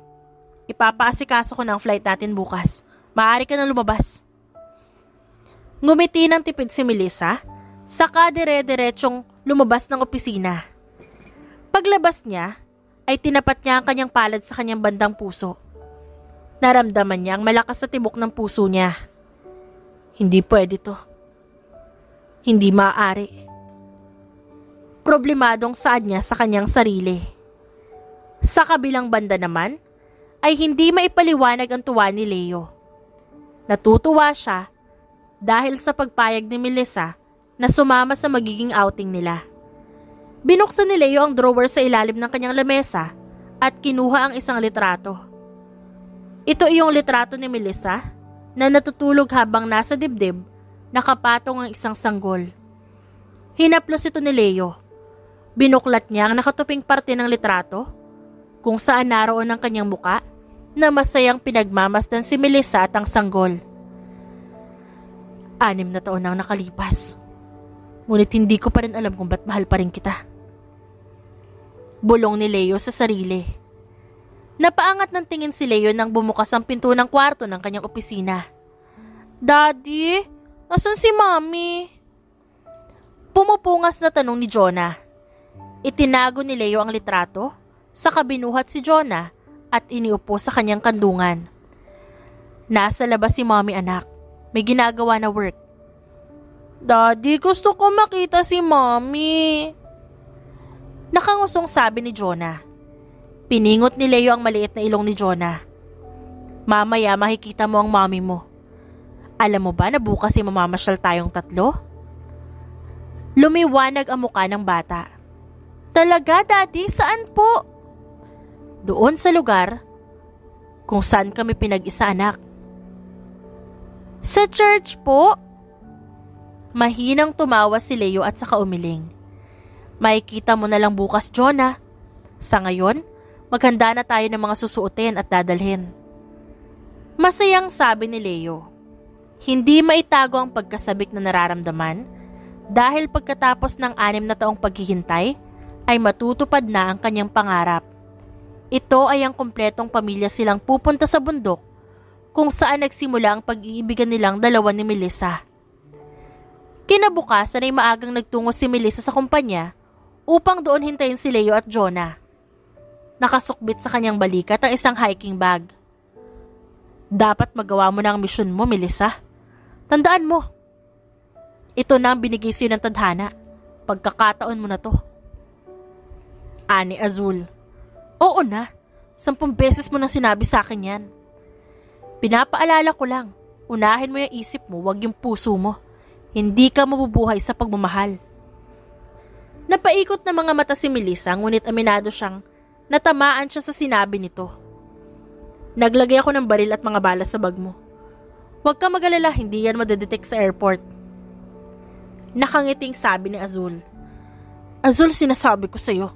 Ipapaasikaso ko ng flight natin bukas. Maaari ka nang lumabas. Ngumiti ng tipid si Melissa, saka dire-diretsong lumabas ng opisina. Paglabas niya, ay tinapat niya ang kanyang palad sa kanyang bandang puso. Naramdaman niya ang malakas sa tibok ng puso niya. Hindi pwede to. Hindi maaari. Problemadong saad niya sa kanyang sarili. Sa kabilang banda naman, ay hindi maipaliwanag ang tuwa ni Leo. Natutuwa siya dahil sa pagpayag ni Melissa na sumama sa magiging outing nila. Binuksan ni Leo ang drawer sa ilalim ng kanyang lamesa at kinuha ang isang litrato. Ito iyong litrato ni Melissa na natutulog habang nasa dibdib, nakapatong ang isang sanggol. Hinaplos ito ni Leo. Binuklat niya ang nakatuping parte ng litrato kung saan naroon ang kanyang muka na masayang pinagmamasdan si Melissa at ang sanggol. 6 na taon nang nakalipas. Ngunit hindi ko pa rin alam kung ba't mahal pa rin kita. Bulong ni Leo sa sarili. Napaangat ng tingin si Leo nang bumukas ang pinto ng kwarto ng kanyang opisina. Daddy, asan si Mommy? Pumupungas na tanong ni Jonah. Itinago ni Leo ang litrato, saka binuhat si Jonah at iniupo sa kanyang kandungan. Nasa labas si Mommy, anak. May ginagawa na work. Daddy, gusto ko makita si Mommy. Nakangusong sabi ni Jonah. Piningot ni Leo ang maliit na ilong ni Jonah. Mamaya makikita mo ang mommy mo. Alam mo ba na bukas ay mamamasyal tayong 3? Lumiwanag ang mukha ng bata. Talaga, Daddy? Saan po? Doon sa lugar kung saan kami pinag-isa, anak. Sa church po? Mahinang tumawa si Leo at saka umiling. Makikita mo na lang bukas, Jonah. Sa ngayon, maghanda na tayo ng mga susuotin at dadalhin. Masayang sabi ni Leo. Hindi maitago ang pagkasabik na nararamdaman dahil pagkatapos ng 6 na taong paghihintay ay matutupad na ang kanyang pangarap. Ito ay ang kumpletong pamilya silang pupunta sa bundok kung saan nagsimula ang pag-iibigan nilang dalawa ni Melissa. Kinabukasan ay maagang nagtungo si Melissa sa kumpanya upang doon hintayin si Leo at Jonah. Nakasukbit sa kanyang balikat ang isang hiking bag. Dapat magawa mo na ang misyon mo, Melissa. Tandaan mo, ito na ang binigay sa'yo ng tadhana. Pagkakataon mo na to. Ani Azul. Oo na, 10 beses mo nang sinabi sa akin yan. Pinapaalala ko lang, unahin mo yung isip mo, wag yung puso mo. Hindi ka mabubuhay sa pagmamahal. Napaikot na mga mata si Melissa, ngunit aminado siyang natamaan siya sa sinabi nito. Naglagay ako ng baril at mga bala sa bag mo. Huwag ka mag-alala, hindi yan madedetect sa airport. Nakangiting sabi ni Azul. Azul, sinasabi ko sa'yo,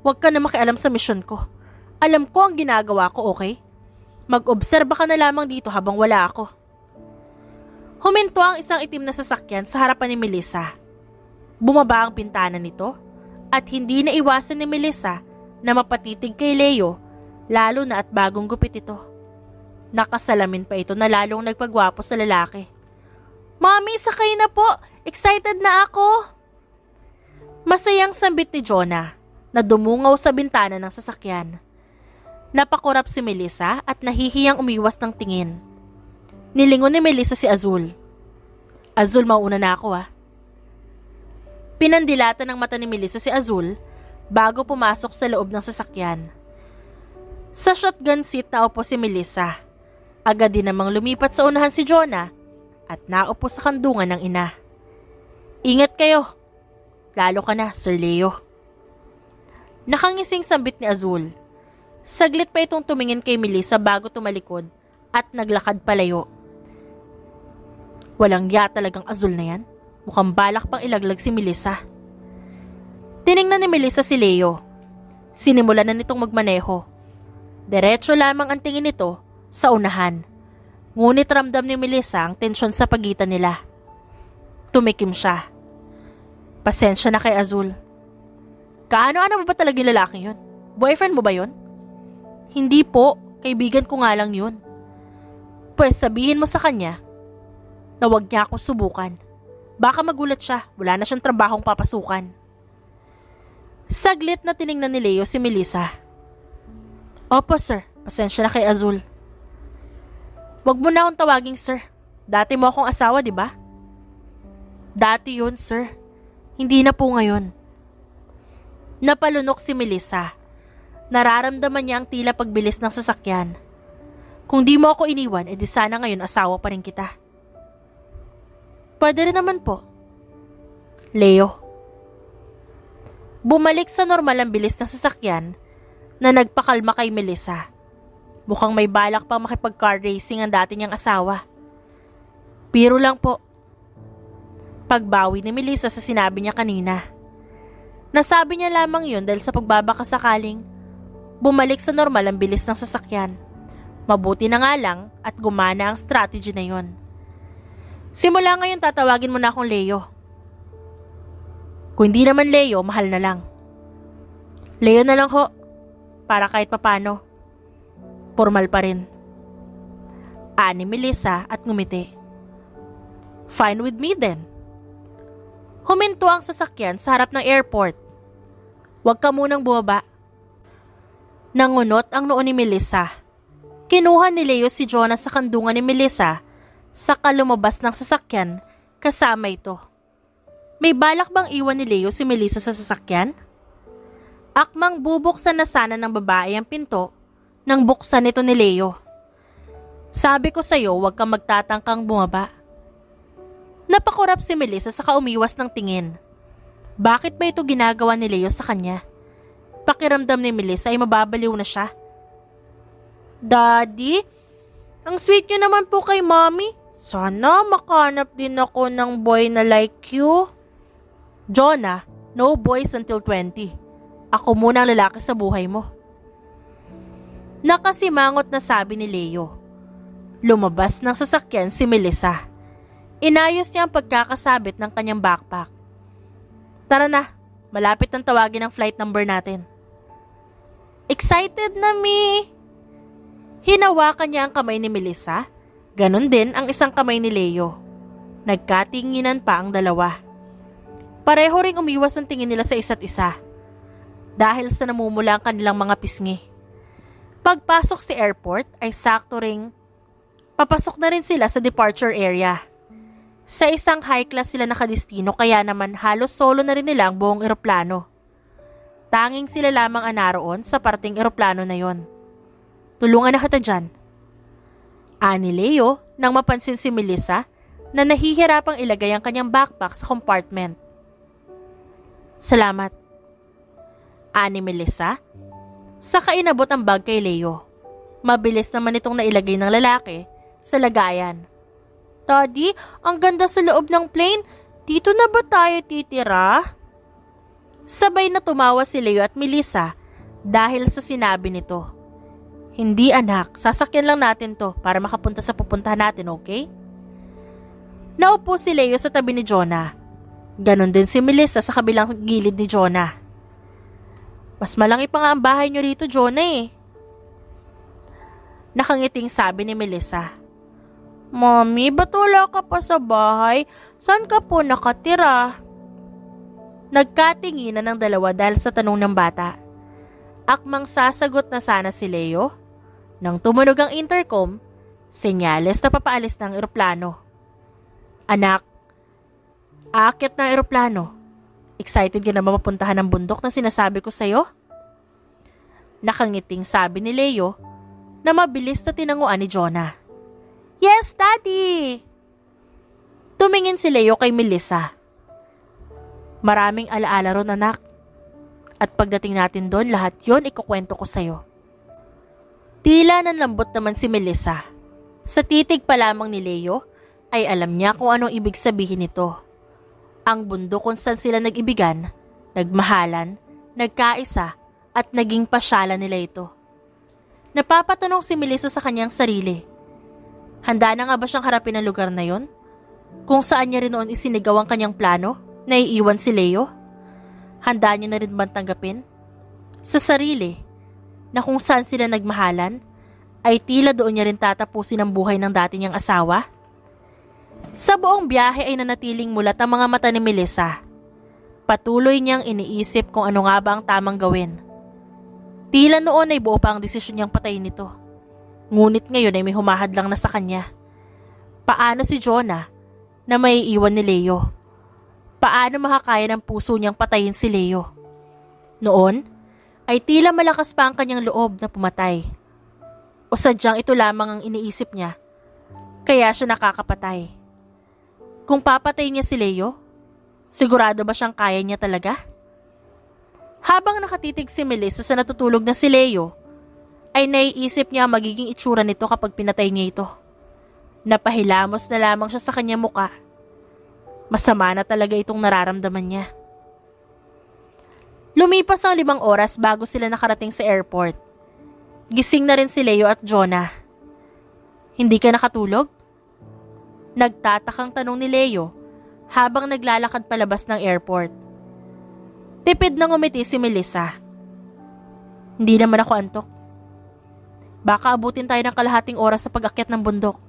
huwag ka na makialam sa misyon ko. Alam ko ang ginagawa ko, okay? Mag-obserba ka na lamang dito habang wala ako. Huminto ang isang itim na sasakyan sa harapan ni Melissa. Bumaba ang pintana nito at hindi na iwasan ni Melissa na mapatitig kay Leo, lalo na at bagong gupit ito. Nakasalamin pa ito na lalong nagpagwapo sa lalaki. Mommy, sakay na po! Excited na ako! Masayang sambit ni Jonah na dumungaw sa bintana ng sasakyan. Napakurap si Melissa at nahihiyang umiwas ng tingin. Nilingon ni Melissa si Azul. Azul, mauna na ako ah. Pinandilatan ng mata ni Melissa si Azul bago pumasok sa loob ng sasakyan. Sa shotgun seat na upo si Melissa. Agad din namang lumipat sa unahan si Jonah at naupo sa kandungan ng ina. Ingat kayo. Lalo ka na, Sir Leo. Nakangising sambit ni Azul. Saglit pa itong tumingin kay Melissa bago tumalikod at naglakad palayo. Walang ya talagang Azul na yan. Mukhang balak pang ilaglag si Melissa. Tiningnan ni Melissa si Leo. Sinimulan na nitong magmaneho. Diretso lamang ang tingin nito sa unahan. Ngunit ramdam ni Melissa ang tensyon sa pagitan nila. Tumikim siya. Pasensya na kay Azul. Kaano-ano mo ba talaga yung lalaking yun? Boyfriend mo ba yun? Hindi po, kaibigan ko nga lang yun. Pues sabihin mo sa kanya na huwag niya akong subukan. Baka magulat siya, wala na siyang trabahong papasukan. Saglit na tiningnan ni Leo si Melissa. Opo sir, pasensya na kay Azul. Wag mo na akong tawaging sir. Dati mo akong asawa, di ba? Dati yun, sir. Hindi na po ngayon. Napalunok si Melissa. Nararamdaman niya ang tila pagbilis ng sasakyan. Kung di mo ako iniwan, edi sana ngayon asawa pa rin kita. Pwede rin naman po. Leo. Bumalik sa normal ang bilis ng sasakyan na nagpakalma kay Melissa. Mukhang may balak pang makipag-car racing ang dati niyang asawa. Biro lang po. Pagbawi ni Melissa sa sinabi niya kanina. Nasabi niya lamang yun dahil sa pagbabakasakaling bumalik sa normal ang bilis ng sasakyan. Mabuti na nga lang at gumana ang strategy na yun. Simula ngayon tatawagin mo na akong Leo. Kung hindi naman Leo, mahal na lang. Leo na lang ho, para kahit papano. Formal pa rin. Ani Melissa at ngumiti. Fine with me then. Huminto ang sasakyan sa harap ng airport. Huwag ka munang bumaba. Nangunot ang noo ni Melissa. Kinuha ni Leo si Jonah sa kandungan ni Melissa saka lumabas ng sasakyan kasama ito. May balak bang iwan ni Leo si Melissa sa sasakyan? Akmang bubuksan na sana ng babae ang pinto nang buksan ito ni Leo. Sabi ko sa'yo, huwag kang magtatangkang bumaba. Napakurap si Melissa saka umiwas ng tingin. Bakit ba ito ginagawa ni Leo sa kanya? Pakiramdam ni Melissa ay mababaliw na siya. Daddy, ang sweet niyo naman po kay Mommy. Sana makanap din ako ng boy na like you. Jonah, no boys until 20. Ako muna ang lalaki sa buhay mo. Nakasimangot na sabi ni Leo. Lumabas ng sasakyan si Melissa. Inayos niya ang pagkakasabit ng kanyang backpack. Tara na, malapit ang tawagin ang flight number natin. Excited na, Mi! Hinawakan niya ang kamay ni Melissa. Ganon din ang isang kamay ni Leo. Nagkatinginan pa ang dalawa. Pareho ring umiwas ang tingin nila sa isa't isa. Dahil sa namumula ang kanilang mga pisngi. Pagpasok sa airport ay sakto ring papasok na rin sila sa departure area. Sa isang high class sila nakadestino kaya naman halos solo na rin nila ang buong eroplano. Tanging sila lamang ang naroon sa parting eroplano na yon. Tulungan na kita dyan. Ani Leo nang mapansin si Melissa na nahihirapang ilagay ang kanyang backpack sa compartment. Salamat. Ani Melissa. Saka inabot ang bag kay Leo. Mabilis naman itong nailagay ng lalaki sa lagayan. Daddy, ang ganda sa loob ng plane. Dito na ba tayo titira? Sabay na tumawa si Leo at Melissa dahil sa sinabi nito. Hindi anak, sasakyan lang natin to para makapunta sa pupuntahan natin, okay? Naupo si Leo sa tabi ni Jonah. Ganon din si Melissa sa kabilang gilid ni Jonah. Mas malangi pa nga ang bahay nyo rito, Jonah eh. Nakangiting sabi ni Melissa. Mommy, ba't wala ka pa sa bahay? Saan ka po nakatira? Nagkatinginan ng dalawa dahil sa tanong ng bata. Akmang sasagot na sana si Leo. Nang tumunog ang intercom, senyales na papaalis ng eroplano. Anak, aakyat na eroplano. Excited ka na ba mapuntahan ang bundok na sinasabi ko sa'yo? Nakangiting sabi ni Leo na mabilis na tinanguan ni Jonah. Yes, Daddy! Tumingin si Leo kay Melissa. Maraming alaala ron, anak. At pagdating natin doon, lahat yon ikukwento ko sa'yo. Tila nanlambot naman si Melissa. Sa titig pa lamang ni Leo, ay alam niya kung anong ibig sabihin nito. Ang bundok kung saan sila nag-ibigan, nagmahalan, nagkaisa, at naging pasyalan nila ito. Napapatanong si Melissa sa kanyang sarili. Handa na nga ba siyang harapin ang lugar na yon? Kung saan niya rin noon isinigaw ang kanyang plano na iiwan si Leo? Handa niya na rin bang tanggapin? Sa sarili, na kung saan sila nagmahalan, ay tila doon niya rin tatapusin ang buhay ng dati niyang asawa? Sa buong biyahe ay nanatiling mulat ang mga mata ni Melissa. Patuloy niyang iniisip kung ano nga ba ang tamang gawin. Tila noon ay buo pa ang desisyon niyang patayin nito. Ngunit ngayon ay may humahadlang na sa kanya. Paano si Jonah na may iwan ni Leo? Paano makakaya ng puso niyang patayin si Leo? Noon ay tila malakas pa ang kanyang loob na pumatay. O sadyang ito lamang ang iniisip niya, kaya siya nakakapatay. Kung papatay niya si Leo, sigurado ba siyang kaya niya talaga? Habang nakatitig si Melissa sa natutulog na si Leo, ay naiisip niya ang magiging itsura nito kapag pinatay niya ito. Napahilamos na lamang siya sa kanyang muka. Masama na talaga itong nararamdaman niya. Lumipas ang 5 oras bago sila nakarating sa airport. Gising na rin si Leo at Jonah. Hindi ka nakatulog? Nagtatakang tanong ni Leo habang naglalakad palabas ng airport. Tipid na ngumiti si Melissa. Hindi naman ako antok. Baka abutin tayo ng kalahating oras sa pag-akyat ng bundok.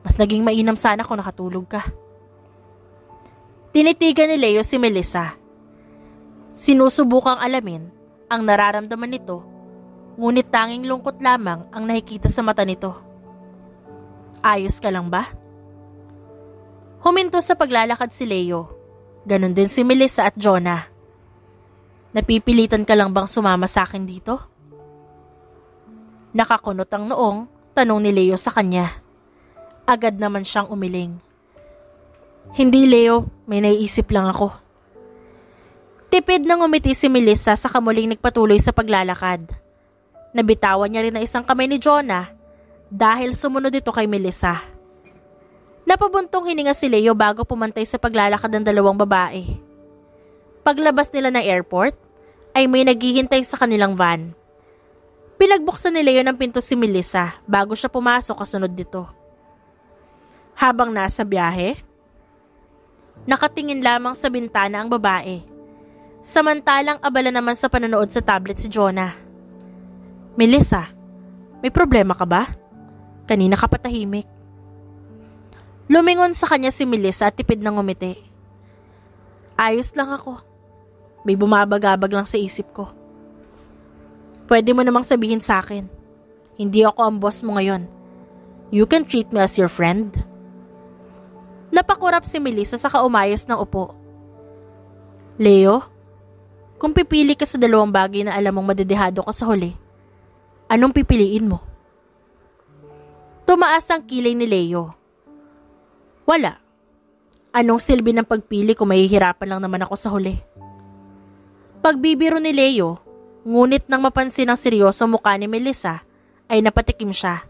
Mas naging mainam sana kung nakatulog ka. Tinitigan ni Leo si Melissa. Sinusubukang alamin ang nararamdaman nito, ngunit tanging lungkot lamang ang nakikita sa mata nito. Ayos ka lang ba? Huminto sa paglalakad si Leo. Ganon din si Melissa at Jonah. Napipilitan ka lang bang sumama sa akin dito? Nakakunot ang noong, tanong ni Leo sa kanya. Agad naman siyang umiling. Hindi Leo, may naiisip lang ako. Tipid na ngumiti si Melissa sa kamuling nagpatuloy sa paglalakad. Nabitawan niya rin ang isang kamay ni Jonah dahil sumunod ito kay Melissa. Napabuntong hininga si Leo bago pumantay sa paglalakad ng 2 babae. Paglabas nila ng airport, ay may naghihintay sa kanilang van. Pinagbuksan ni Leo ng pinto si Melissa bago siya pumasok kasunod nito. Habang nasa biyahe, nakatingin lamang sa bintana ang babae. Samantalang abala naman sa panonood sa tablet si Jonah. Melissa, may problema ka ba? Kanina ka patahimik. Lumingon sa kanya si Melissa at tipid ng ngumiti. Ayos lang ako. May bumabagabag lang sa isip ko. Pwede mo namang sabihin sa akin. Hindi ako ang boss mo ngayon. You can treat me as your friend. Napakurap si Melissa sa kaumayos ng upo. Leo, kung pipili ka sa 2 bagay na alam mong madedehado ka sa huli, anong pipiliin mo? Tumaas ang kilay ni Leo. Wala. Anong silbi ng pagpili kung mahihirapan lang naman ako sa huli? Pagbibiro ni Leo, ngunit nang mapansin ang seryoso mukha ni Melissa, ay napatikim siya.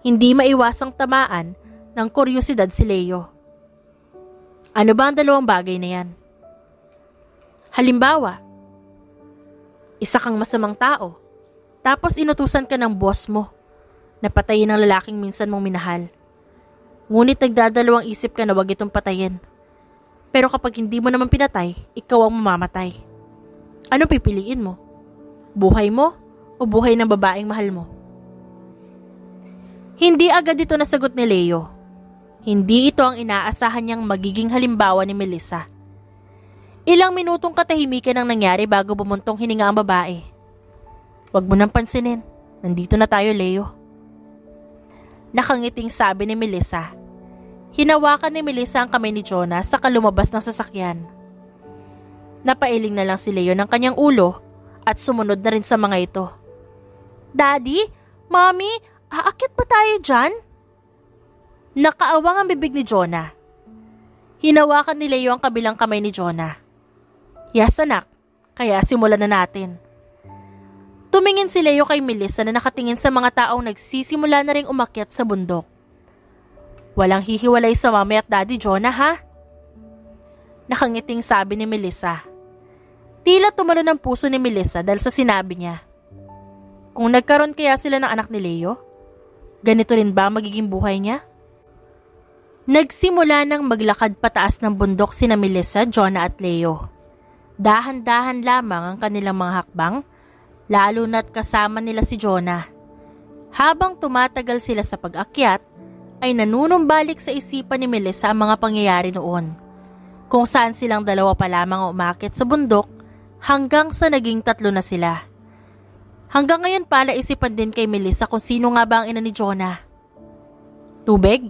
Hindi maiwasang tamaan ng kuryosidad si Leo. Ano ba ang 2 bagay na yan? Halimbawa, isa kang masamang tao, tapos inutusan ka ng boss mo na patayin ang lalaking minsan mong minahal. Ngunit nagdadalawang isip ka na wag itong patayin. Pero kapag hindi mo naman pinatay, ikaw ang mamamatay. Ano pipiliin mo? Buhay mo o buhay ng babaeng mahal mo? Hindi agad ito nasagot ni Leo. Hindi ito ang inaasahan niyang magiging halimbawa ni Melissa. Ilang minutong katahimikan ang nangyari bago bumuntong hininga ang babae. Huwag mo nang pansinin. Nandito na tayo, Leo. Nakangiting sabi ni Melissa. Hinawakan ni Melissa ang kamay ni Jonah saka lumabas ng sasakyan. Napailing na lang si Leo ng kanyang ulo at sumunod na rin sa mga ito. Daddy? Mommy? Aakyat ba tayo dyan? Nakaawang ang bibig ni Jonah. Hinawakan ni Leo ang kabilang kamay ni Jonah. Yes anak, kaya simulan na natin. Tumingin si Leo kay Melissa na nakatingin sa mga taong nagsisimula na ring umakyat sa bundok. Walang hihiwalay sa mommy at daddy, Jonah, ha? Nakangiting sabi ni Melissa. Tila tumalo ng puso ni Melissa dahil sa sinabi niya. Kung nagkaroon kaya sila ng anak ni Leo, ganito rin ba magiging buhay niya? Nagsimula ng maglakad pataas ng bundok sina Melissa, Jonah at Leo. Dahan-dahan lamang ang kanilang mga hakbang, lalo na't kasama nila si Jonah. Habang tumatagal sila sa pag-akyat, ay nanunumbalik sa isipan ni Melissa ang mga pangyayari noon, kung saan silang 2 pa lamang umakyat sa bundok hanggang sa naging 3 na sila. Hanggang ngayon pala isipan din kay Melissa kung sino nga ba ang ina ni Jonah. Tubig?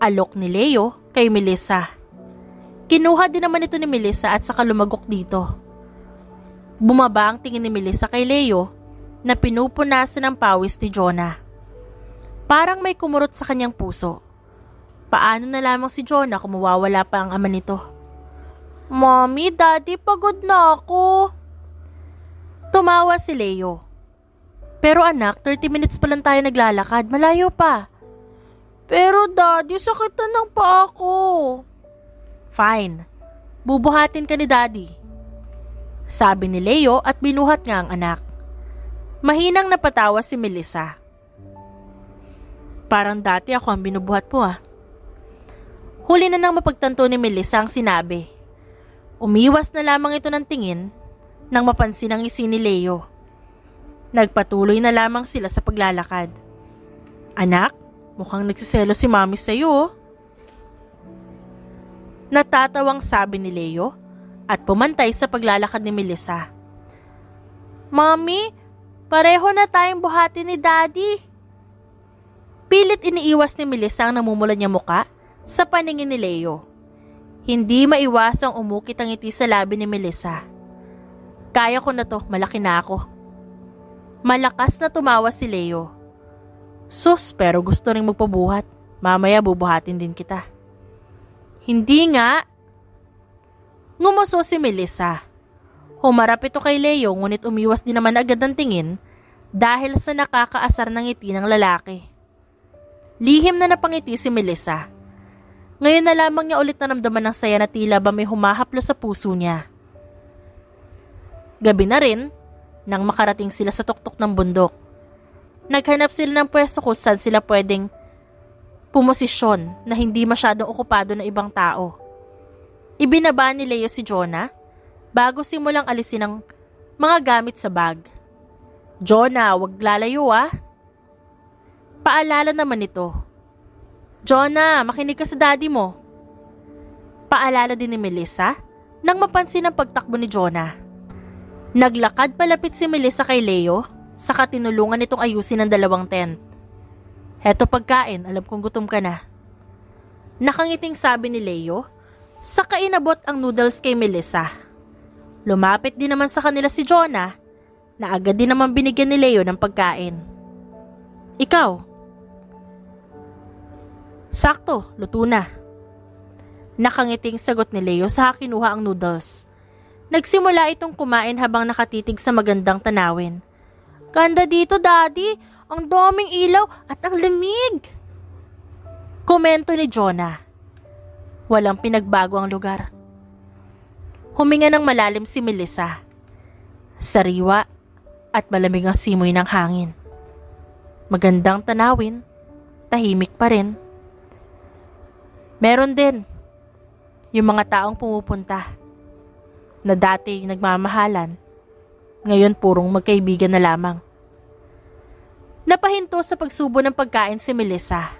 Alok ni Leo kay Melissa. Kinuha din naman ito ni Melissa at saka lumagok dito. Bumaba ang tingin ni Melissa kay Leo na pinupunasan ng pawis ni Jonah. Parang may kumurot sa kanyang puso. Paano na lamang si Jonah kung mawawala pa ang ama nito? Mommy, Daddy, pagod na ako. Tumawa si Leo. Pero anak, 30 minutes pa lang tayo naglalakad, malayo pa. Pero Daddy, sakit na ng paa ko. Fine, bubuhatin ka ni Daddy, sabi ni Leo at binuhat nga ang anak. Mahinang napatawa si Melissa. Parang dati ako ang binubuhat mo ah. Huli na nang mapagtanto ni Melissa ang sinabi. Umiwas na lamang ito ng tingin nang mapansin ang ngisi ni Leo. Nagpatuloy na lamang sila sa paglalakad. Anak, mukhang nagsiselo si Mami sa'yo oh. Natatawang sabi ni Leo at pumantay sa paglalakad ni Melissa. Mami, pareho na tayong buhatin ni Daddy. Pilit iniiwas ni Melissa ang namumula niya muka sa paningin ni Leo. Hindi maiwasang umukit ang ngiti sa labi ni Melissa. Kaya ko na to, malaki na ako. Malakas na tumawa si Leo. Sus, pero gusto ring magpabuhat. Mamaya bubuhatin din kita. Hindi nga. Ngumuso si Melissa. Humarap ito kay Leo ngunit umiwas din naman agad ang tingin dahil sa nakakaasar ng ngiti ng lalaki. Lihim na napangiti si Melissa. Ngayon na lamang niya ulit naramdaman ng saya na tila ba may humahaplo sa puso niya. Gabi na rin nang makarating sila sa tuktok ng bundok. Naghanap sila ng pwesto kung saan sila pwedeng pumosisyon na hindi masyadong okupado na ibang tao. Ibinaba ni Leo si Jonah bago simulang alisin ang mga gamit sa bag. Jonah, wag lalayo ah. Paalala naman ito. Jonah, makinig ka sa daddy mo. Paalala din ni Melissa nang mapansin ang pagtakbo ni Jonah. Naglakad palapit si Melissa kay Leo saka tinulungan nitong ayusin ang dalawang tent. Heto pagkain, alam kong gutom ka na. Nakangiting sabi ni Leo, saka inabot ang noodles kay Melissa. Lumapit din naman sa kanila si Jonah, na agad din naman binigyan ni Leo ng pagkain. Ikaw? Sakto, luto na. Nakangiting sagot ni Leo sa kinuha ang noodles. Nagsimula itong kumain habang nakatitig sa magandang tanawin. Ganda dito, Daddy. Ang daming ilaw at ang lamig. Komento ni Jonah. Walang pinagbago ang lugar. Huminga ng malalim si Melissa. Sariwa at malamig ang simoy ng hangin. Magandang tanawin, tahimik pa rin. Meron din yung mga taong pumupunta na dati nagmamahalan, ngayon purong magkaibigan na lamang. Napahinto sa pagsubo ng pagkain si Melissa.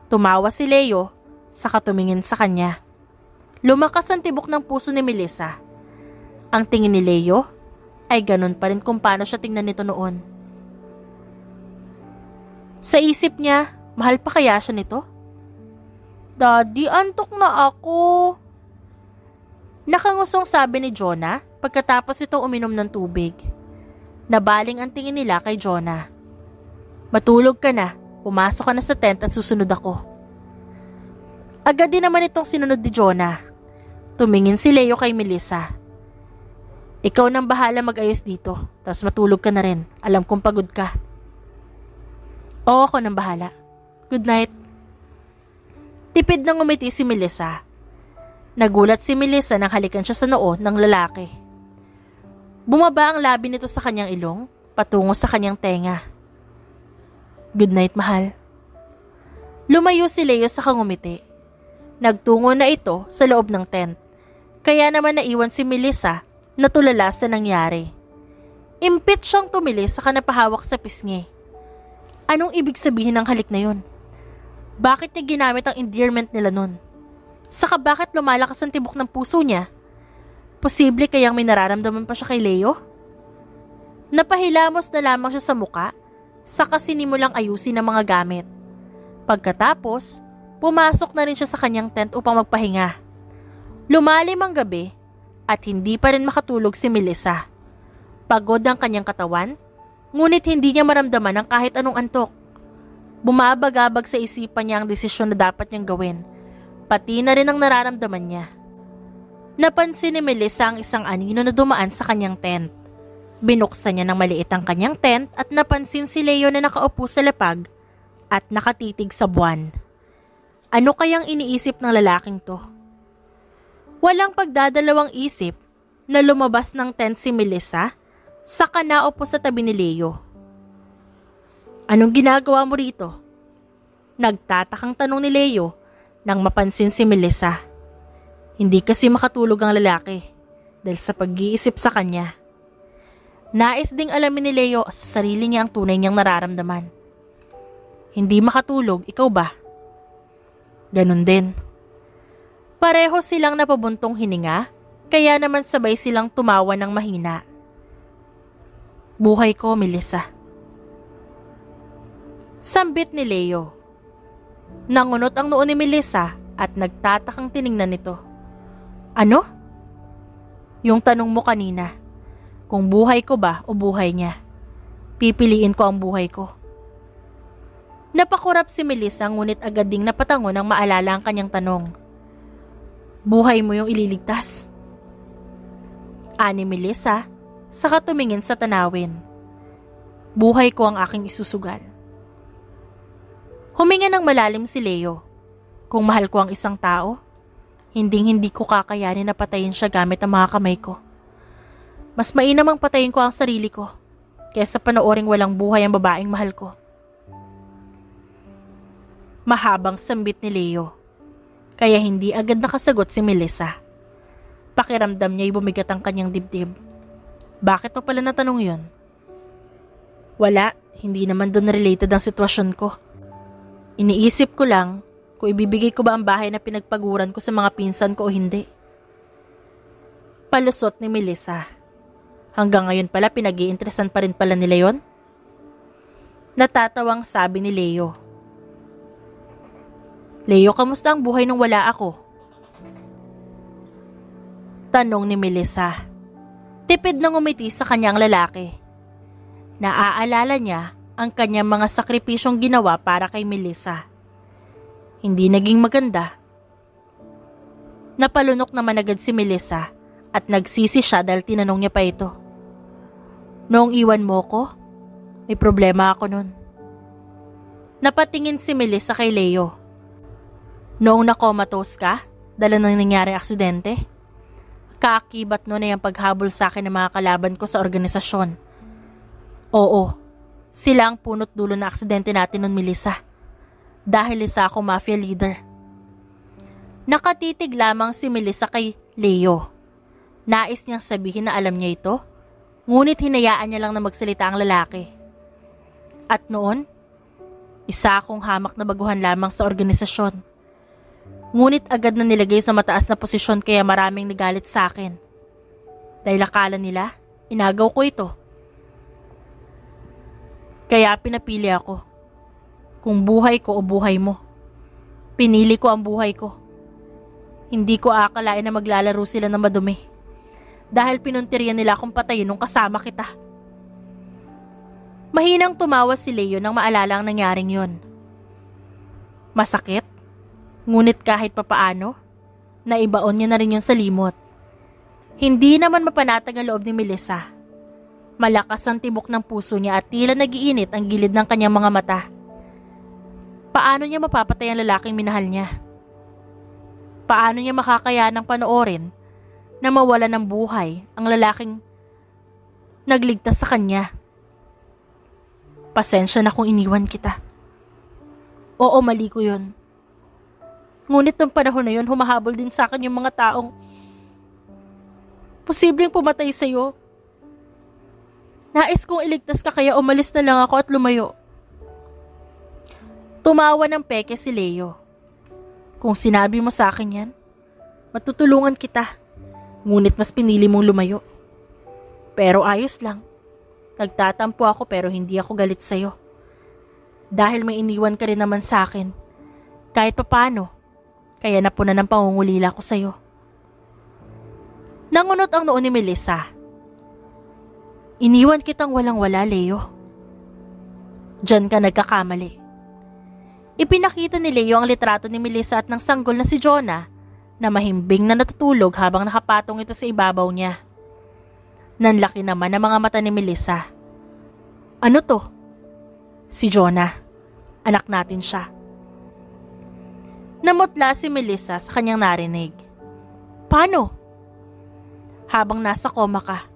Tumawa si Leo, saka tumingin sa kanya. Lumakas ang tibok ng puso ni Melissa. Ang tingin ni Leo ay ganun pa rin kung paano siya tingnan nito noon. Sa isip niya, mahal pa kaya siya nito? Daddy, antok na ako. Nakangusong sabi ni Jonah pagkatapos itong uminom ng tubig. Nabaling ang tingin nila kay Jonah. Matulog ka na, pumasok ka na sa tent at susunod ako. Agad din naman itong sinunod ni Jonah. Tumingin si Leo kay Melissa. Ikaw nang bahala mag-ayos dito, tapos matulog ka na rin. Alam kong pagod ka. Oo, ako nang bahala. Good night. Tipid nang umiti si Melissa. Nagulat si Melissa nang halikan siya sa noo ng lalaki. Bumaba ang labi nito sa kanyang ilong, patungo sa kanyang tenga. Good night, mahal. Lumayo si Leo sa kangumiti. Nagtungo na ito sa loob ng tent. Kaya naman naiwan si Melissa na tulala sa nangyari. Impit siyang tumilis saka napahawak sa pisngi. Anong ibig sabihin ng halik na yun? Bakit niya ginamit ang endearment nila nun? Saka bakit lumalakas ang tibok ng puso niya? Posible kayang may nararamdaman pa siya kay Leo? Napahilamos na lamang siya sa muka, saka sinimulang ayusin ang mga gamit. Pagkatapos, pumasok na rin siya sa kanyang tent upang magpahinga. Lumalim ang gabi at hindi pa rin makatulog si Melissa. Pagod ang kanyang katawan, ngunit hindi niya maramdaman ang kahit anong antok. Bumabagabag sa isipan niya ang desisyon na dapat niyang gawin, pati na rin ang nararamdaman niya. Napansin ni Melissa ang isang anino na dumaan sa kanyang tent. Binuksan niya ng maliit ang kanyang tent at napansin si Leo na nakaupo sa lapag at nakatitig sa buwan. Ano kayang iniisip ng lalaking to? Walang pagdadalawang isip na lumabas ng tent si Melissa, saka naupo sa tabi ni Leo. Anong ginagawa mo rito? Nagtatakang tanong ni Leo nang mapansin si Melissa. Hindi kasi makatulog ang lalaki dahil sa pag-iisip sa kanya. Nais ding alamin ni Leo sa sarili niya ang tunay niyang nararamdaman. Hindi makatulog, ikaw ba? Ganon din. Pareho silang napabuntong hininga, kaya naman sabay silang tumawa ng mahina. Buhay ko, Melissa. Sambit ni Leo. Nangunot ang noo ni Melissa at nagtatakang tiningnan nito. Ano? Yung tanong mo kanina. Kung buhay ko ba o buhay niya? Pipiliin ko ang buhay ko. Napakurap si Melissa ngunit agad ding napatango nang maalala ang kanyang tanong. Buhay mo yung ililigtas? Ani Melissa, saka tumingin sa tanawin. Buhay ko ang aking isusugal. Huminga ng malalim si Leo. Kung mahal ko ang isang tao, hindi ko kakayanin na patayin siya gamit ang mga kamay ko. Mas mainam ang patayin ko ang sarili ko kaysa panooring walang buhay ang babaeng mahal ko. Mahabang sambit ni Leo, kaya hindi agad nakasagot si Melissa. Pakiramdam niya'y bumigat ang kanyang dibdib. Bakit pa pala natanong yun? Wala, hindi naman doon related ang sitwasyon ko. Iniisip ko lang kung ibibigay ko ba ang bahay na pinagpaguran ko sa mga pinsan ko o hindi. Palusot ni Melissa. Hanggang ngayon pala pinag-iinteresan pa rin pala nila yon? Natatawang sabi ni Leo. Leo, kamusta ang buhay nung wala ako? Tanong ni Melissa. Tipid na ngumiti sa kanyang lalaki. Naaalala niya ang kanyang mga sakripisyong ginawa para kay Melissa. Hindi naging maganda. Napalunok naman agad si Melissa at nagsisi siya dahil tinanong niya pa ito. Noong iwan mo ko, may problema ako nun. Napatingin si Melissa kay Leo. Noong nakomatose ka, dala nang nangyari aksidente? Kaakibat nun ay ang paghabol sa akin ng mga kalaban ko sa organisasyon. Oo, sila ang punot dulo na aksidente natin nun, Melissa. Dahil isa ako mafia leader. Nakatitig lamang si Melissa kay Leo. Nais niyang sabihin na alam niya ito, ngunit hinayaan niya lang na magsalita ang lalaki. At noon, isa akong hamak na baguhan lamang sa organisasyon. Ngunit agad na nilagay sa mataas na posisyon kaya maraming nagalit sa akin. Dahil akala nila, inagaw ko ito. Kaya pinapili ako. Kung buhay ko o buhay mo. Pinili ko ang buhay ko. Hindi ko akalain na maglalaro sila ng madumi. Dahil pinuntiryan nila akong patayin nung kasama kita. Mahinang tumawa si Leo nang maalala ang nangyaring yon. Masakit? Ngunit kahit papaano, naibaon niya na rin yun sa limot. Hindi naman mapanatag ang loob ni Melissa. Malakas ang tibok ng puso niya at tila nagiinit ang gilid ng kanyang mga mata. Paano niya mapapatay ang lalaking minahal niya? Paano niya makakayanang panoorin na mawala ng buhay ang lalaking nagligtas sa kanya? Pasensya na kung iniwan kita. Oo, mali ko yun. Ngunit ng panahon na yun, humahabol din sa akin yung mga taong posibleng pumatay sa'yo. Nais kong iligtas ka kaya umalis na lang ako at lumayo. Tumawa ng peke si Leo. Kung sinabi mo sa akin yan, matutulungan kita. Ngunit mas pinili mong lumayo. Pero ayos lang. Nagtatampo ako pero hindi ako galit sa'yo. Dahil may iniwan ka rin naman sa akin. Kahit papano, kaya napunan ng pangungulila ko sa'yo. Nangunot ang noo ni Melissa. Iniwan kitang walang-wala, Leo. Diyan ka nagkakamali. Ipinakita ni Leo ang litrato ni Melissa at ng sanggol na si Jonah na mahimbing na natutulog habang nakapatong ito sa ibabaw niya. Nanlaki naman ang mga mata ni Melissa. Ano to? Si Jonah. Anak natin siya. Namutla si Melissa sa kanyang narinig. Paano? Habang nasa koma ka,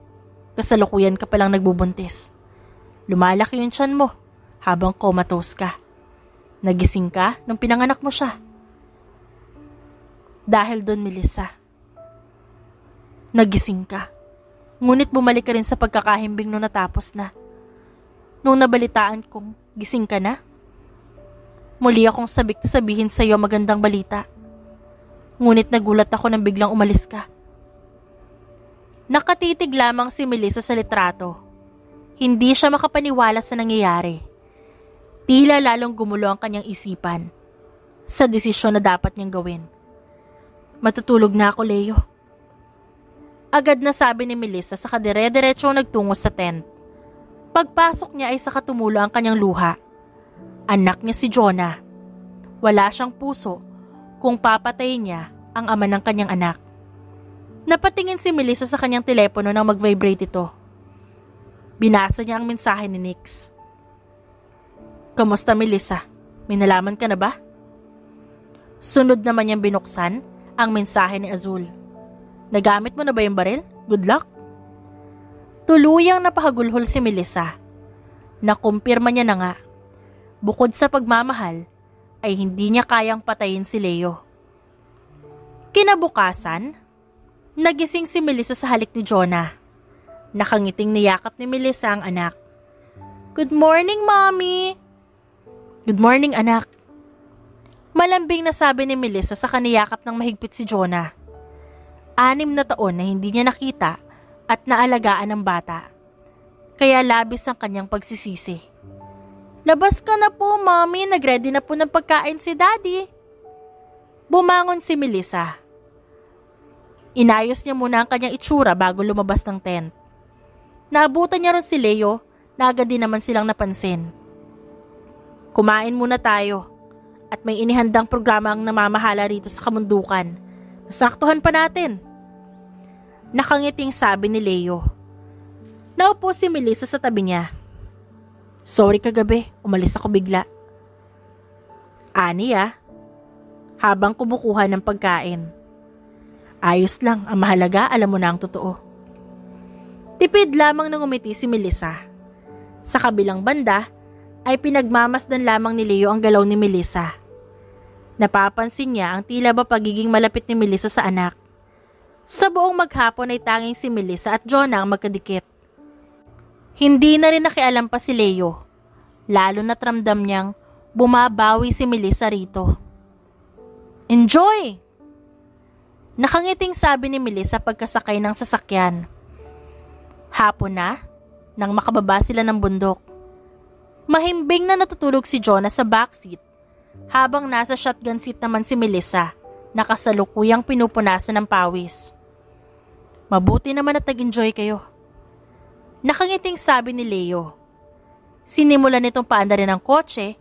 kasalukuyan ka palang nagbubuntis. Lumalaki yung tiyan mo habang comatose ka. Nagising ka nung pinanganak mo siya. Dahil doon, Melissa, nagising ka. Ngunit bumalik ka rin sa pagkakahimbing nung natapos na. Nung nabalitaan kong gising ka na, muli akong sabik na sabihin sa iyo magandang balita. Ngunit nagulat ako nang biglang umalis ka. Nakatitig lamang si Melissa sa litrato. Hindi siya makapaniwala sa nangyayari. Tila lalong gumulo ang kanyang isipan sa desisyon na dapat niyang gawin. Matutulog na ako, Leo. Agad na sabi ni Melissa sa kadire-diretsong nagtungo sa tent. Pagpasok niya ay saka tumulo ang kanyang luha. Anak niya si Jonah. Wala siyang puso kung papatayin niya ang ama ng kanyang anak. Napatingin si Melissa sa kanyang telepono nang mag-vibrate ito. Binasa niya ang mensahe ni Nix. Kamusta, Melissa? May nalaman ka na ba? Sunod naman niyang binuksan ang mensahe ni Azul. Nagamit mo na ba yung baril? Good luck. Tuluyang napahagulhol si Melissa. Nakumpirma niya na nga. Bukod sa pagmamahal, ay hindi niya kayang patayin si Leo. Kinabukasan, nagising si Melissa sa halik ni Jonah. Nakangiting niyakap ni Melissa ang anak. Good morning, Mommy! Good morning, anak. Malambing na sabi ni Melissa sa kaniyakap ng mahigpit si Jonah. 6 na taon na hindi niya nakita at naalagaan ng bata. Kaya labis ang kanyang pagsisisi. Labas ka na po, Mommy. Nagready na po ng pagkain si Daddy. Bumangon si Melissa. Inayos niya muna ang kanyang itsura bago lumabas ng tent. Naabutan niya rin si Leo na agad din naman silang napansin. Kumain muna tayo at may inihandang programa ang namamahala rito sa kamundukan. Nasaktuhan pa natin. Nakangiting sabi ni Leo. Naupo si Melissa sa tabi niya. Sorry kagabi, umalis ako bigla. Ani habang kumukuha ng pagkain. Ayos lang, ang mahalaga alam mo na ang totoo. Tipid lamang nang umiti si Melissa. Sa kabilang banda ay pinagmamasdan lamang ni Leo ang galaw ni Melissa. Napapansin niya ang tila ba pagiging malapit ni Melissa sa anak. Sa buong maghapon ay tanging si Melissa at Jonah ang magkadikit. Hindi na rin nakialam pa si Leo, lalo na't ramdam niyang bumabawi si Melissa rito. Enjoy! Nakangiting sabi ni Melissa pagkasakay ng sasakyan. Hapon na, nang makababa sila ng bundok. Mahimbing na natutulog si Jonah sa backseat, habang nasa shotgun seat naman si Melissa, na kasalukuyang pinupunasan ng pawis. Mabuti naman at nag-enjoy kayo. Nakangiting sabi ni Leo. Sinimulan nitong paandarin ang kotse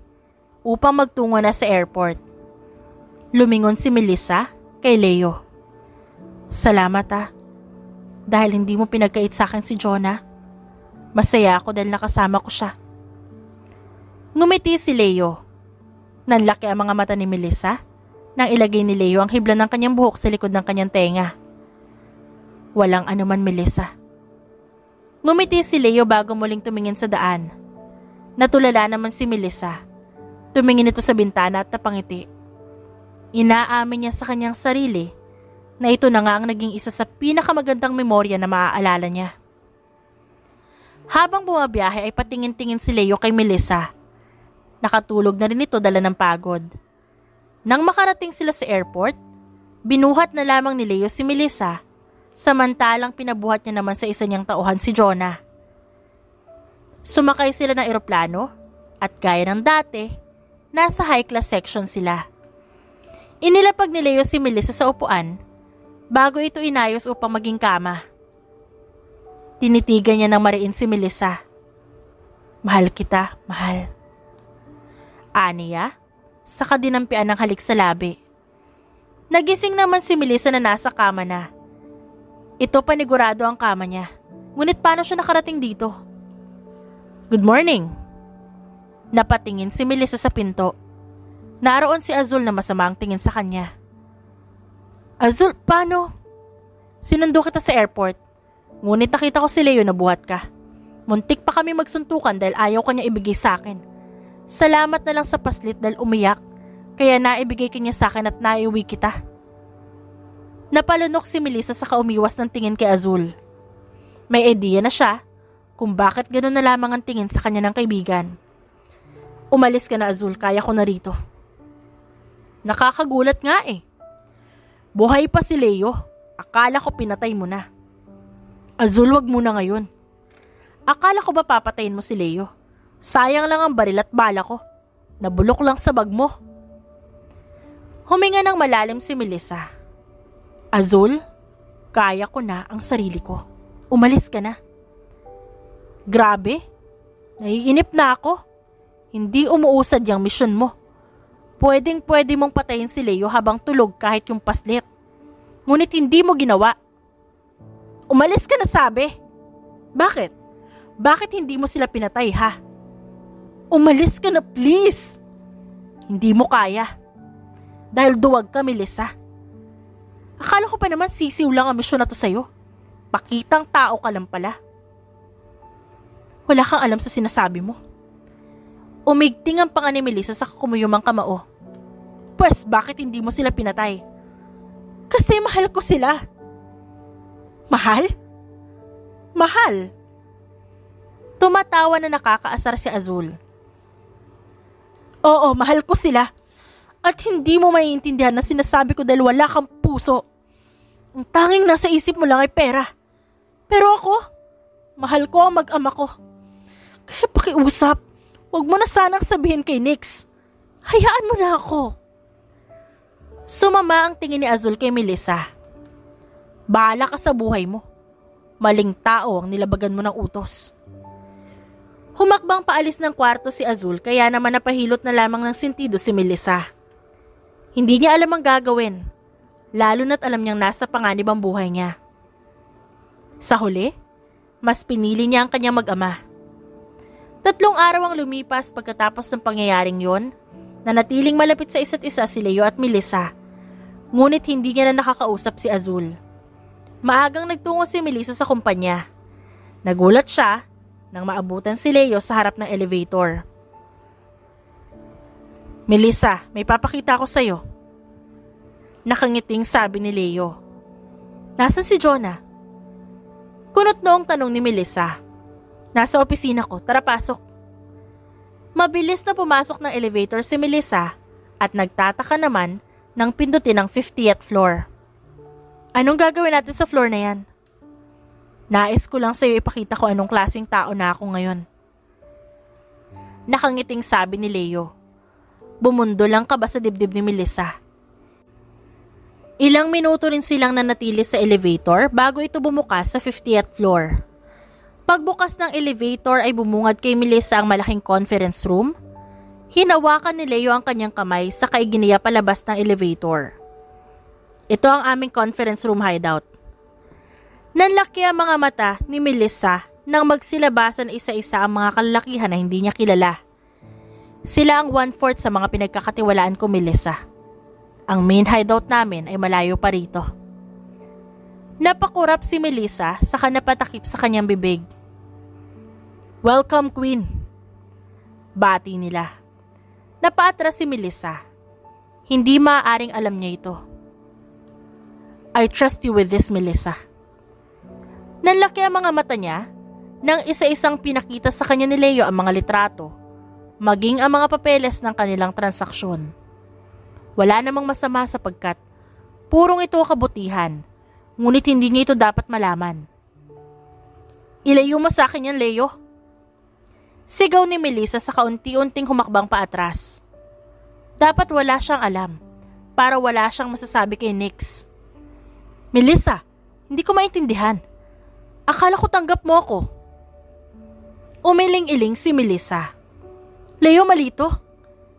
upang magtungo na sa airport. Lumingon si Melissa kay Leo. Salamat dahil hindi mo pinagkait sa akin si Jonah. Masaya ako dahil nakasama ko siya. Ngumiti si Leo. Nanlaki ang mga mata ni Melissa nang ilagay ni Leo ang hibla ng kanyang buhok sa likod ng kanyang tenga. Walang anuman, Melissa. Ngumiti si Leo bago muling tumingin sa daan. Natulala naman si Melissa. Tumingin ito sa bintana at napangiti. Inaamin niya sa kanyang sarili na ito na nga ang naging isa sa pinakamagandang memorya na maaalala niya. Habang bumabiyahe ay patingin-tingin si Leo kay Melissa. Nakatulog na rin ito dala ng pagod. Nang makarating sila sa airport, binuhat na lamang ni Leo si Melissa, samantalang pinabuhat niya naman sa isa niyang tauhan si Jonah. Sumakay sila ng eroplano at gaya ng dati, nasa high class section sila. Inilapag ni Leo si Melissa sa upuan bago ito inayos upang maging kama. Tinitigan niya ng mariin si Melissa. Mahal kita, mahal. Aniya, saka dinampian ng halik sa labi. Nagising naman si Melissa na nasa kama na. Ito panigurado ang kama niya. Ngunit paano siya nakarating dito? Good morning. Napatingin si Melissa sa pinto. Naroon si Azul na masama ang tingin sa kanya. Azul, paano? Sinundo kita sa airport. Ngunit nakita ko si Leo na buhat ka. Muntik pa kami magsuntukan dahil ayaw kanya ibigay sa akin. Salamat na lang sa paslit dahil umiyak, kaya naibigay kanya sa akin at naiuwi kita. Napalunok si Melissa sa kaumiwas ng tingin kay Azul. May idea na siya kung bakit gano'n na lamang ang tingin sa kanya ng kaibigan. Umalis ka na, Azul, kaya ko na rito. Nakakagulat nga eh. Buhay pa si Leo, akala ko pinatay mo na. Azul, wag muna ngayon. Akala ko ba papatayin mo si Leo? Sayang lang ang baril at bala ko. Nabulok lang sa bag mo. Huminga ng malalim si Melissa. Azul, kaya ko na ang sarili ko. Umalis ka na. Grabe, naiinip na ako. Hindi umuusad yung misyon mo. Pwedeng-pwede mong patayin si Leo habang tulog kahit yung paslit. Ngunit hindi mo ginawa. Umalis ka na, sabi. Bakit? Bakit hindi mo sila pinatay, ha? Umalis ka na, please. Hindi mo kaya. Dahil duwag ka, Melissa. Akala ko pa naman sisiw lang ang misyon na to sa'yo. Pakitang tao ka lang pala. Wala kang alam sa sinasabi mo. Umigting ang panga ni Melissa sa kumuyumang kamao. Pwes, bakit hindi mo sila pinatay? Kasi mahal ko sila. Mahal? Mahal? Tumatawa na nakakaasar si Azul. Oo, mahal ko sila. At hindi mo maiintindihan na sinasabi ko dahil wala kang puso. Ang tanging nasa isip mo lang ay pera. Pero ako, mahal ko ang mag-ama ko. Kaya pakiusap, huwag mo na sanang sabihin kay Nix. Hayaan mo na ako. Sumama ang tingin ni Azul kay Melissa. Bahala ka sa buhay mo. Maling tao ang nilabagan mo ng utos. Humakbang paalis ng kwarto si Azul kaya naman napahilot na lamang ng sentido si Melissa. Hindi niya alam ang gagawin, lalo na't alam niyang nasa panganib ang buhay niya. Sa huli, mas pinili niya ang kanyang mag-ama. 3 araw ang lumipas pagkatapos ng pangyayaring yon, na natiling malapit sa isa't isa si Leo at Melissa. Ngunit hindi niya na nakakausap si Azul. Maagang nagtungo si Melissa sa kumpanya. Nagulat siya nang maabutan si Leo sa harap ng elevator. Melissa, may papakita ko sa'yo. Nakangiting sabi ni Leo. Nasaan si Jonah? Kunot noong tanong ni Melissa. Nasa opisina ko, tara pasok. Mabilis na pumasok ng elevator si Melissa at nagtataka naman nang pindutin ang 50th floor. Anong gagawin natin sa floor na yan? Nais ko lang sa'yo ipakita ko anong klaseng tao na ako ngayon. Nakangiting sabi ni Leo. Bumundo lang ka ba sa dibdib ni Melissa? Ilang minuto rin silang nanatili sa elevator bago ito bumukas sa 50th floor. Pagbukas ng elevator ay bumungad kay Melissa ang malaking conference room. Hinawakan ni Leo ang kanyang kamay saka iginiya palabas ng elevator. Ito ang aming conference room hideout. Nanlaki ang mga mata ni Melissa nang magsilabasan isa-isa ang mga kalalakihan na hindi niya kilala. Sila ang 1/4 sa mga pinagkakatiwalaan ko, Melissa. Ang main hideout namin ay malayo pa rito. Napakurap si Melissa saka napatakip sa kanyang bibig. Welcome, Queen. Bati nila. Napaatras si Melissa. Hindi maaaring alam niya ito. I trust you with this, Melissa. Nanlaki ang mga mata niya nang isa-isang pinakita sa kanya ni Leo ang mga litrato, maging ang mga papeles ng kanilang transaksyon. Wala namang masama sapagkat purong ito kabutihan, ngunit hindi niya ito dapat malaman. Ilayo mo sa akin yan, Leo. Sigaw ni Melissa sa kaunti-unting humakbang paatras. Dapat wala siyang alam, para wala siyang masasabi kay Nix. Melissa, hindi ko maintindihan. Akala ko tanggap mo ako. Umiling-iling si Melissa. Leo, malito.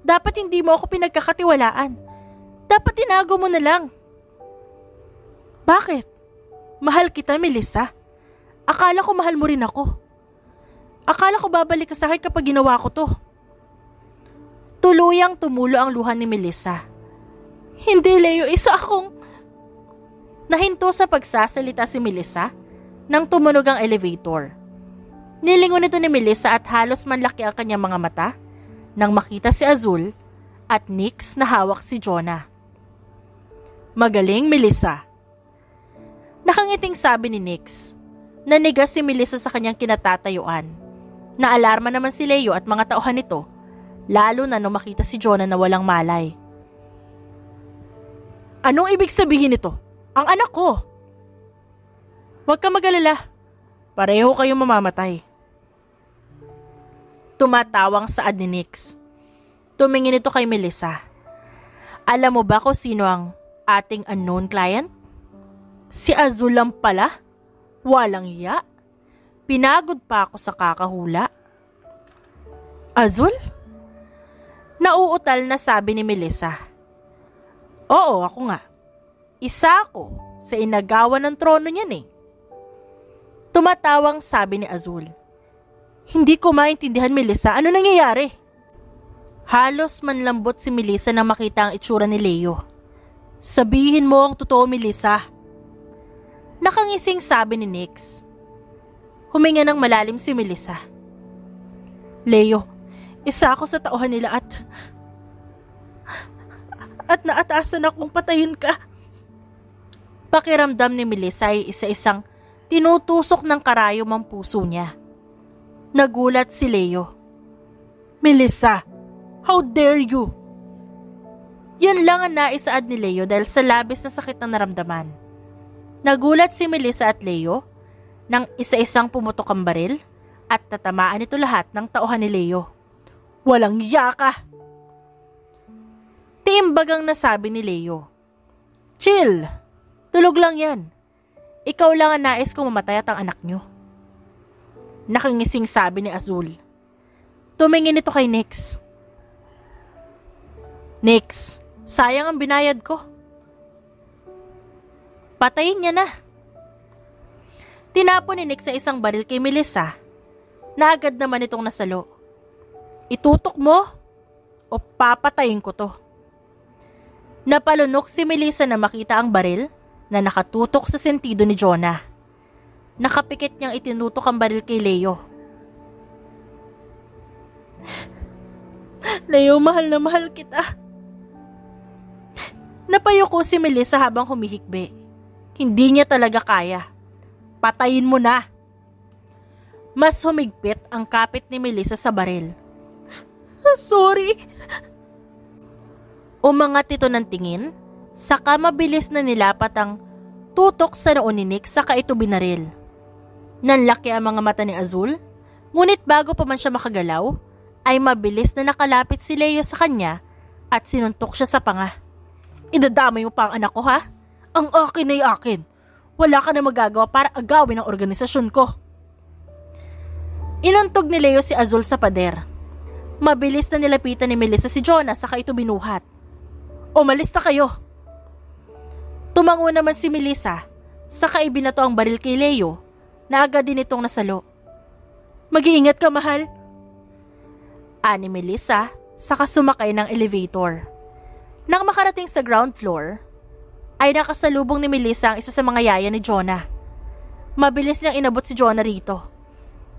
Dapat hindi mo ako pinagkakatiwalaan. Dapat tinago mo na lang. Bakit? Mahal kita, Melissa. Akala ko mahal mo rin ako. Akala ko babalik ka sa akin kapag ginawa ko to. Tuluyang tumulo ang luha ni Melissa. Hindi, Leo, isa akong... Nahinto sa pagsasalita si Melissa nang tumunog ang elevator. Nilingon ito ni Melissa at halos manlaki ang kanyang mga mata nang makita si Azul at Nix na hawak si Jonah. Magaling, Melissa. Nakangiting sabi ni Nix. Nanigas si Melissa sa kanyang kinatatayuan. Naalarma naman si Leo at mga tauhan nito, lalo na nung makita si Jonah na walang malay. Anong ibig sabihin nito? Ang anak ko! Huwag ka mag-alala. Pareho kayong mamamatay. Tumatawang saad ni Nix. Tumingin ito kay Melissa. Alam mo ba kung sino ang ating unknown client? Si Azul lang pala? Walang iya. Pinagod pa ako sa kakahula. Azul? Nauutal na sabi ni Melissa. Oo, ako nga. Isa ako sa inagawan ng trono niyan eh. Tumatawang sabi ni Azul. Hindi ko maintindihan, Melissa. Ano nangyayari? Halos manlambot si Melissa nang makita ang itsura ni Leo. Sabihin mo ang totoo, Melissa. Nakangising sabi ni Nix. Huminga ng malalim si Melissa. Leo, isa ako sa tauhan nila at naatasan akong patayin ka. Pakiramdam ni Melissa ay isa-isang tinutusok ng karayom ang puso niya. Nagulat si Leo. Melissa, how dare you? Yan lang ang naisaad ni Leo dahil sa labis na sakit na naramdaman. Nagulat si Melissa at Leo nang isa-isang pumutok ang baril at tatamaan ito lahat ng tauhan ni Leo. Walang yaka! Tiimbagang nasabi ni Leo. Chill! Tulog lang yan. Ikaw lang ang nais kong mamatay at ang anak nyo. Nakangising sabi ni Azul. Tumingin ito kay Nix. Nix, sayang ang binayad ko. Patayin niya na. Tinapon ni Nix sa isang baril kay Melissa na agad naman itong nasalo. Itutok mo o papatayin ko to. Napalunok si Melissa na makita ang baril na nakatutok sa sentido ni Jonah. Nakapikit niyang itinutok ang baril kay Leo. Leo, mahal na mahal kita. Napayuko si Melissa habang humihikbi. Hindi niya talaga kaya. Patayin mo na. Mas humigpit ang kapit ni Melissa sa baril. Sorry. Umangat ito ng tingin, saka mabilis na nilapat ang tutok sa noo ni Nick saka ito binaril. Nanlaki ang mga mata ni Azul, ngunit bago pa man siya makagalaw, ay mabilis na nakalapit si Leo sa kanya at sinuntok siya sa panga. Idadamay mo pa ang anak ko, ha? Ang akin ay akin. Wala ka na magagawa para agawin ang organisasyon ko. Inuntog ni Leo si Azul sa pader. Mabilis na nilapitan ni Melissa si Jonah saka ito binuhat. Umalis na kayo. Tumango naman si Melissa saka ibinato ang baril kay Leo na agad din itong nasalo. Mag-iingat ka, mahal. Ani Melissa saka sumakay ng elevator. Nang makarating sa ground floor, ay nakasalubong ni Melissa ang isa sa mga yaya ni Jonah. Mabilis niyang inabot si Jonah rito.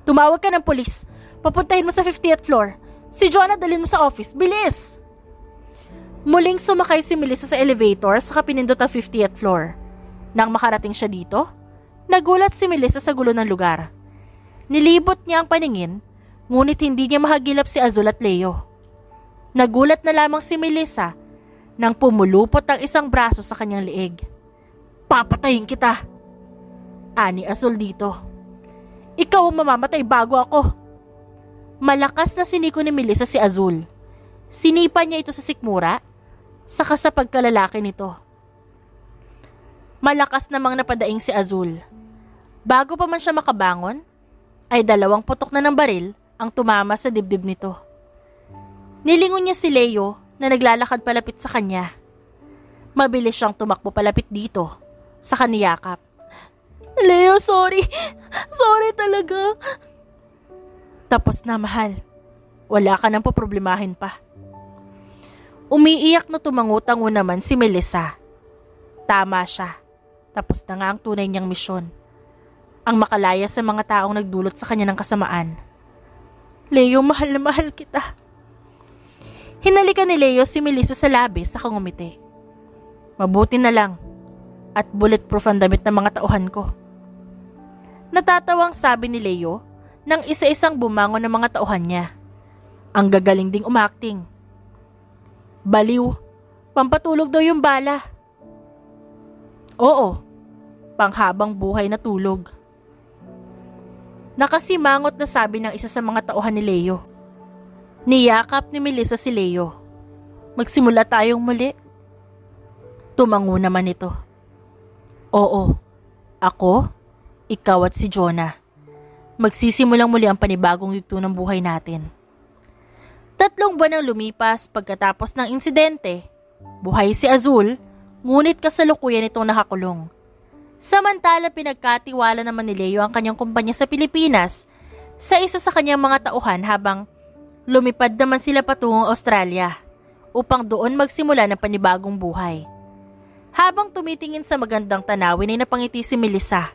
Tumawag ka ng pulis. Papuntahin mo sa 50th floor. Si Jonah dalhin mo sa office. Bilis! Muling sumakay si Melissa sa elevator saka pinindot ang 50th floor. Nang makarating siya dito, nagulat si Melissa sa gulo ng lugar. Nilibot niya ang paningin, ngunit hindi niya mahagilap si Azul at Leo. Nagulat na lamang si Melissa nang pumulupot ang isang braso sa kanyang liig. Papatayin kita! Ani Azul dito. Ikaw ang mamamatay bago ako. Malakas na siniko ni Melissa si Azul. Sinipa niya ito sa sikmura, saka sa pagkalalaki nito. Malakas namang napadaing si Azul. Bago pa man siya makabangon, ay 2 putok na ng baril ang tumama sa dibdib nito. Nilingon niya si Leo na naglalakad palapit sa kanya. Mabilis siyang tumakbo palapit dito, sa kaniyakap. Leo, sorry. Sorry talaga. Tapos na, mahal. Wala ka nang poproblemahin pa. Umiiyak na tumangutango naman si Melissa. Tama siya. Tapos na nga ang tunay niyang misyon. Ang makalaya sa mga taong nagdulot sa kanya ng kasamaan. Leo, mahal na mahal kita. Hinalikan ni Leo si Melissa sa labi sa kangumiti. Mabuti na lang. At bulletproof ang damit ng mga tauhan ko. Natatawang sabi ni Leo nang isa-isang bumangon ng mga tauhan niya. Ang gagaling ding umakting. Baliw, pampatulog daw yung bala. Oo, panghabang buhay na tulog. Nakasimangot na sabi ng isa sa mga tauhan ni Leo. Niyakap ni Melissa si Leo. Magsimula tayong muli. Tumango naman ito. Oo, ako, ikaw at si Jonah. Magsisimulang muli ang panibagong yugto ng buhay natin. 3 buwan ang lumipas pagkatapos ng insidente. Buhay si Azul, ngunit kasalukuyan itong nakakulong. Samantala pinagkatiwala naman ni Leo ang kanyang kumpanya sa Pilipinas sa isa sa kanyang mga tauhan habang lumipad naman sila patungong Australia upang doon magsimula ng panibagong buhay. Habang tumitingin sa magandang tanawin ay napangiti si Melissa.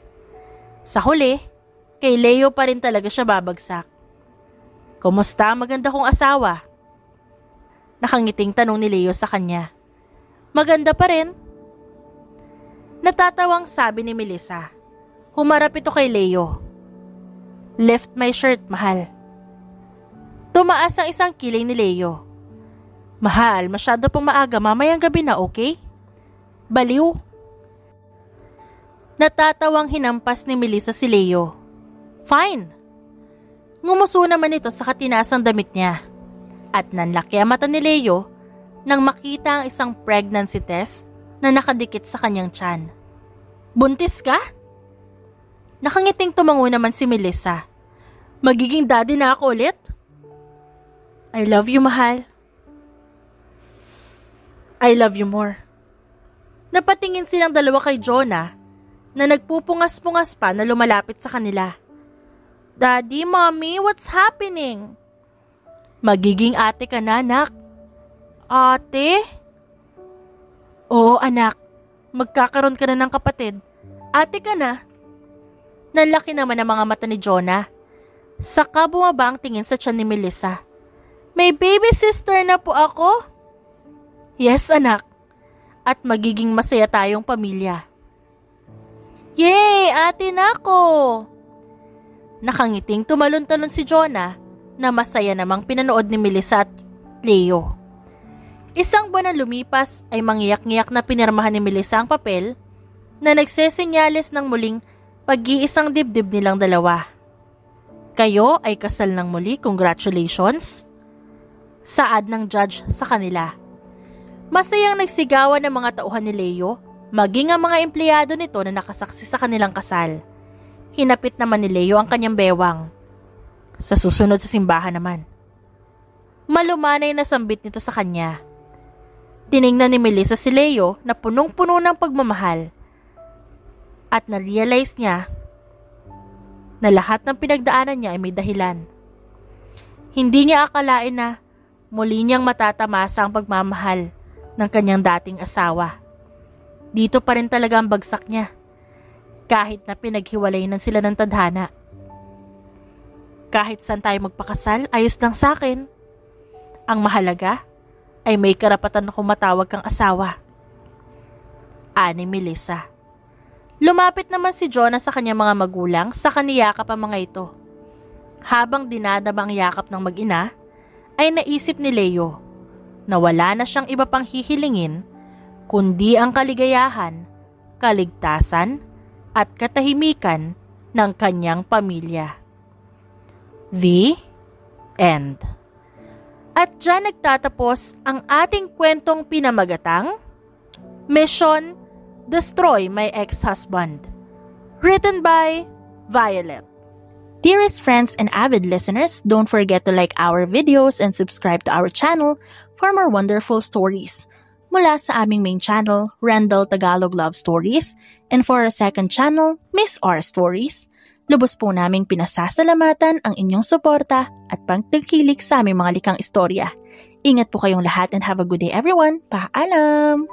Sa huli, kay Leo pa rin talaga siya babagsak. Kumusta maganda kong asawa? Nakangiting tanong ni Leo sa kanya. Maganda pa rin. Natatawang sabi ni Melissa. Humarap ito kay Leo. Lift my shirt, mahal. Tumaas ang isang kiling ni Leo. Mahal, masyado pang maaga, mamayang gabi na, okay? Baliw. Natatawang hinampas ni Melissa si Leo. Fine. Ngumuso naman ito sa katinasang damit niya. At nanlaki ang mata ni Leo nang makita ang isang pregnancy test na nakadikit sa kanyang tiyan. Buntis ka? Nakangiting tumango naman si Melissa. Magiging daddy na ako ulit? I love you, mahal. I love you more. Napatingin silang 2 kay Jonah na nagpupungas-pungas pa na lumalapit sa kanila. Daddy, Mommy, what's happening? Magiging ate ka na, anak. Ate? Oo, anak. Magkakaroon ka na ng kapatid. Ate ka na. Nanlaki naman ang mga mata ni Jonah. Saka bumaba ang tingin sa tiyan ni Melissa. May baby sister na po ako? Yes, anak. At magiging masaya tayong pamilya. Yay! Ate na ako! Nakangiting tumalon-talon si Jonah na masaya namang pinanood ni Melissa at Leo. 1 buwan na lumipas ay mangiyak-ngiyak na pinirmahan ni Melissa ang papel na nagsesenyales ng muling pag-iisang dibdib nilang 2. Kayo ay kasal ng muli, congratulations. Saad ng judge sa kanila. Masayang nagsigawan ng mga tauhan ni Leo, maging ang mga empleyado nito na nakasaksi sa kanilang kasal. Hinapit naman ni Leo ang kanyang bewang. Sa susunod sa simbahan naman. Malumanay na sambit nito sa kanya. Tiningnan ni Melissa si Leo na punong-puno ng pagmamahal. At na-realize niya na lahat ng pinagdaanan niya ay may dahilan. Hindi niya akalain na muli niyang matatamasa ang pagmamahal ng kanyang dating asawa. Dito pa rin talaga ang bagsak niya. Kahit na pinaghiwalayan sila ng tadhana. Kahit saan tayo magpakasal, ayos lang sa akin. Ang mahalaga ay may karapatan akong matawag kang asawa. Ani Melissa. Lumapit naman si Jonah sa kanyang mga magulang sa kaniyakap ang mga ito. Habang dinadaba ang yakap ng mag-ina, ay naisip ni Leo na wala na siyang iba pang hihilingin kundi ang kaligayahan, kaligtasan, at katahimikan ng kanyang pamilya. The End. At dyan nagtatapos ang ating kwentong pinamagatang Mission Destroy My Ex-Husband. Written by Violet. Dearest friends and avid listeners, don't forget to like our videos and subscribe to our channel for more wonderful stories. Mula sa aming main channel, Randall Tagalog Love Stories, and for our second channel, Miss R Stories, lubos po naming pinasasalamatan ang inyong suporta at pagtangkilik sa aming mga likhang istorya. Ingat po kayong lahat and have a good day everyone. Paalam!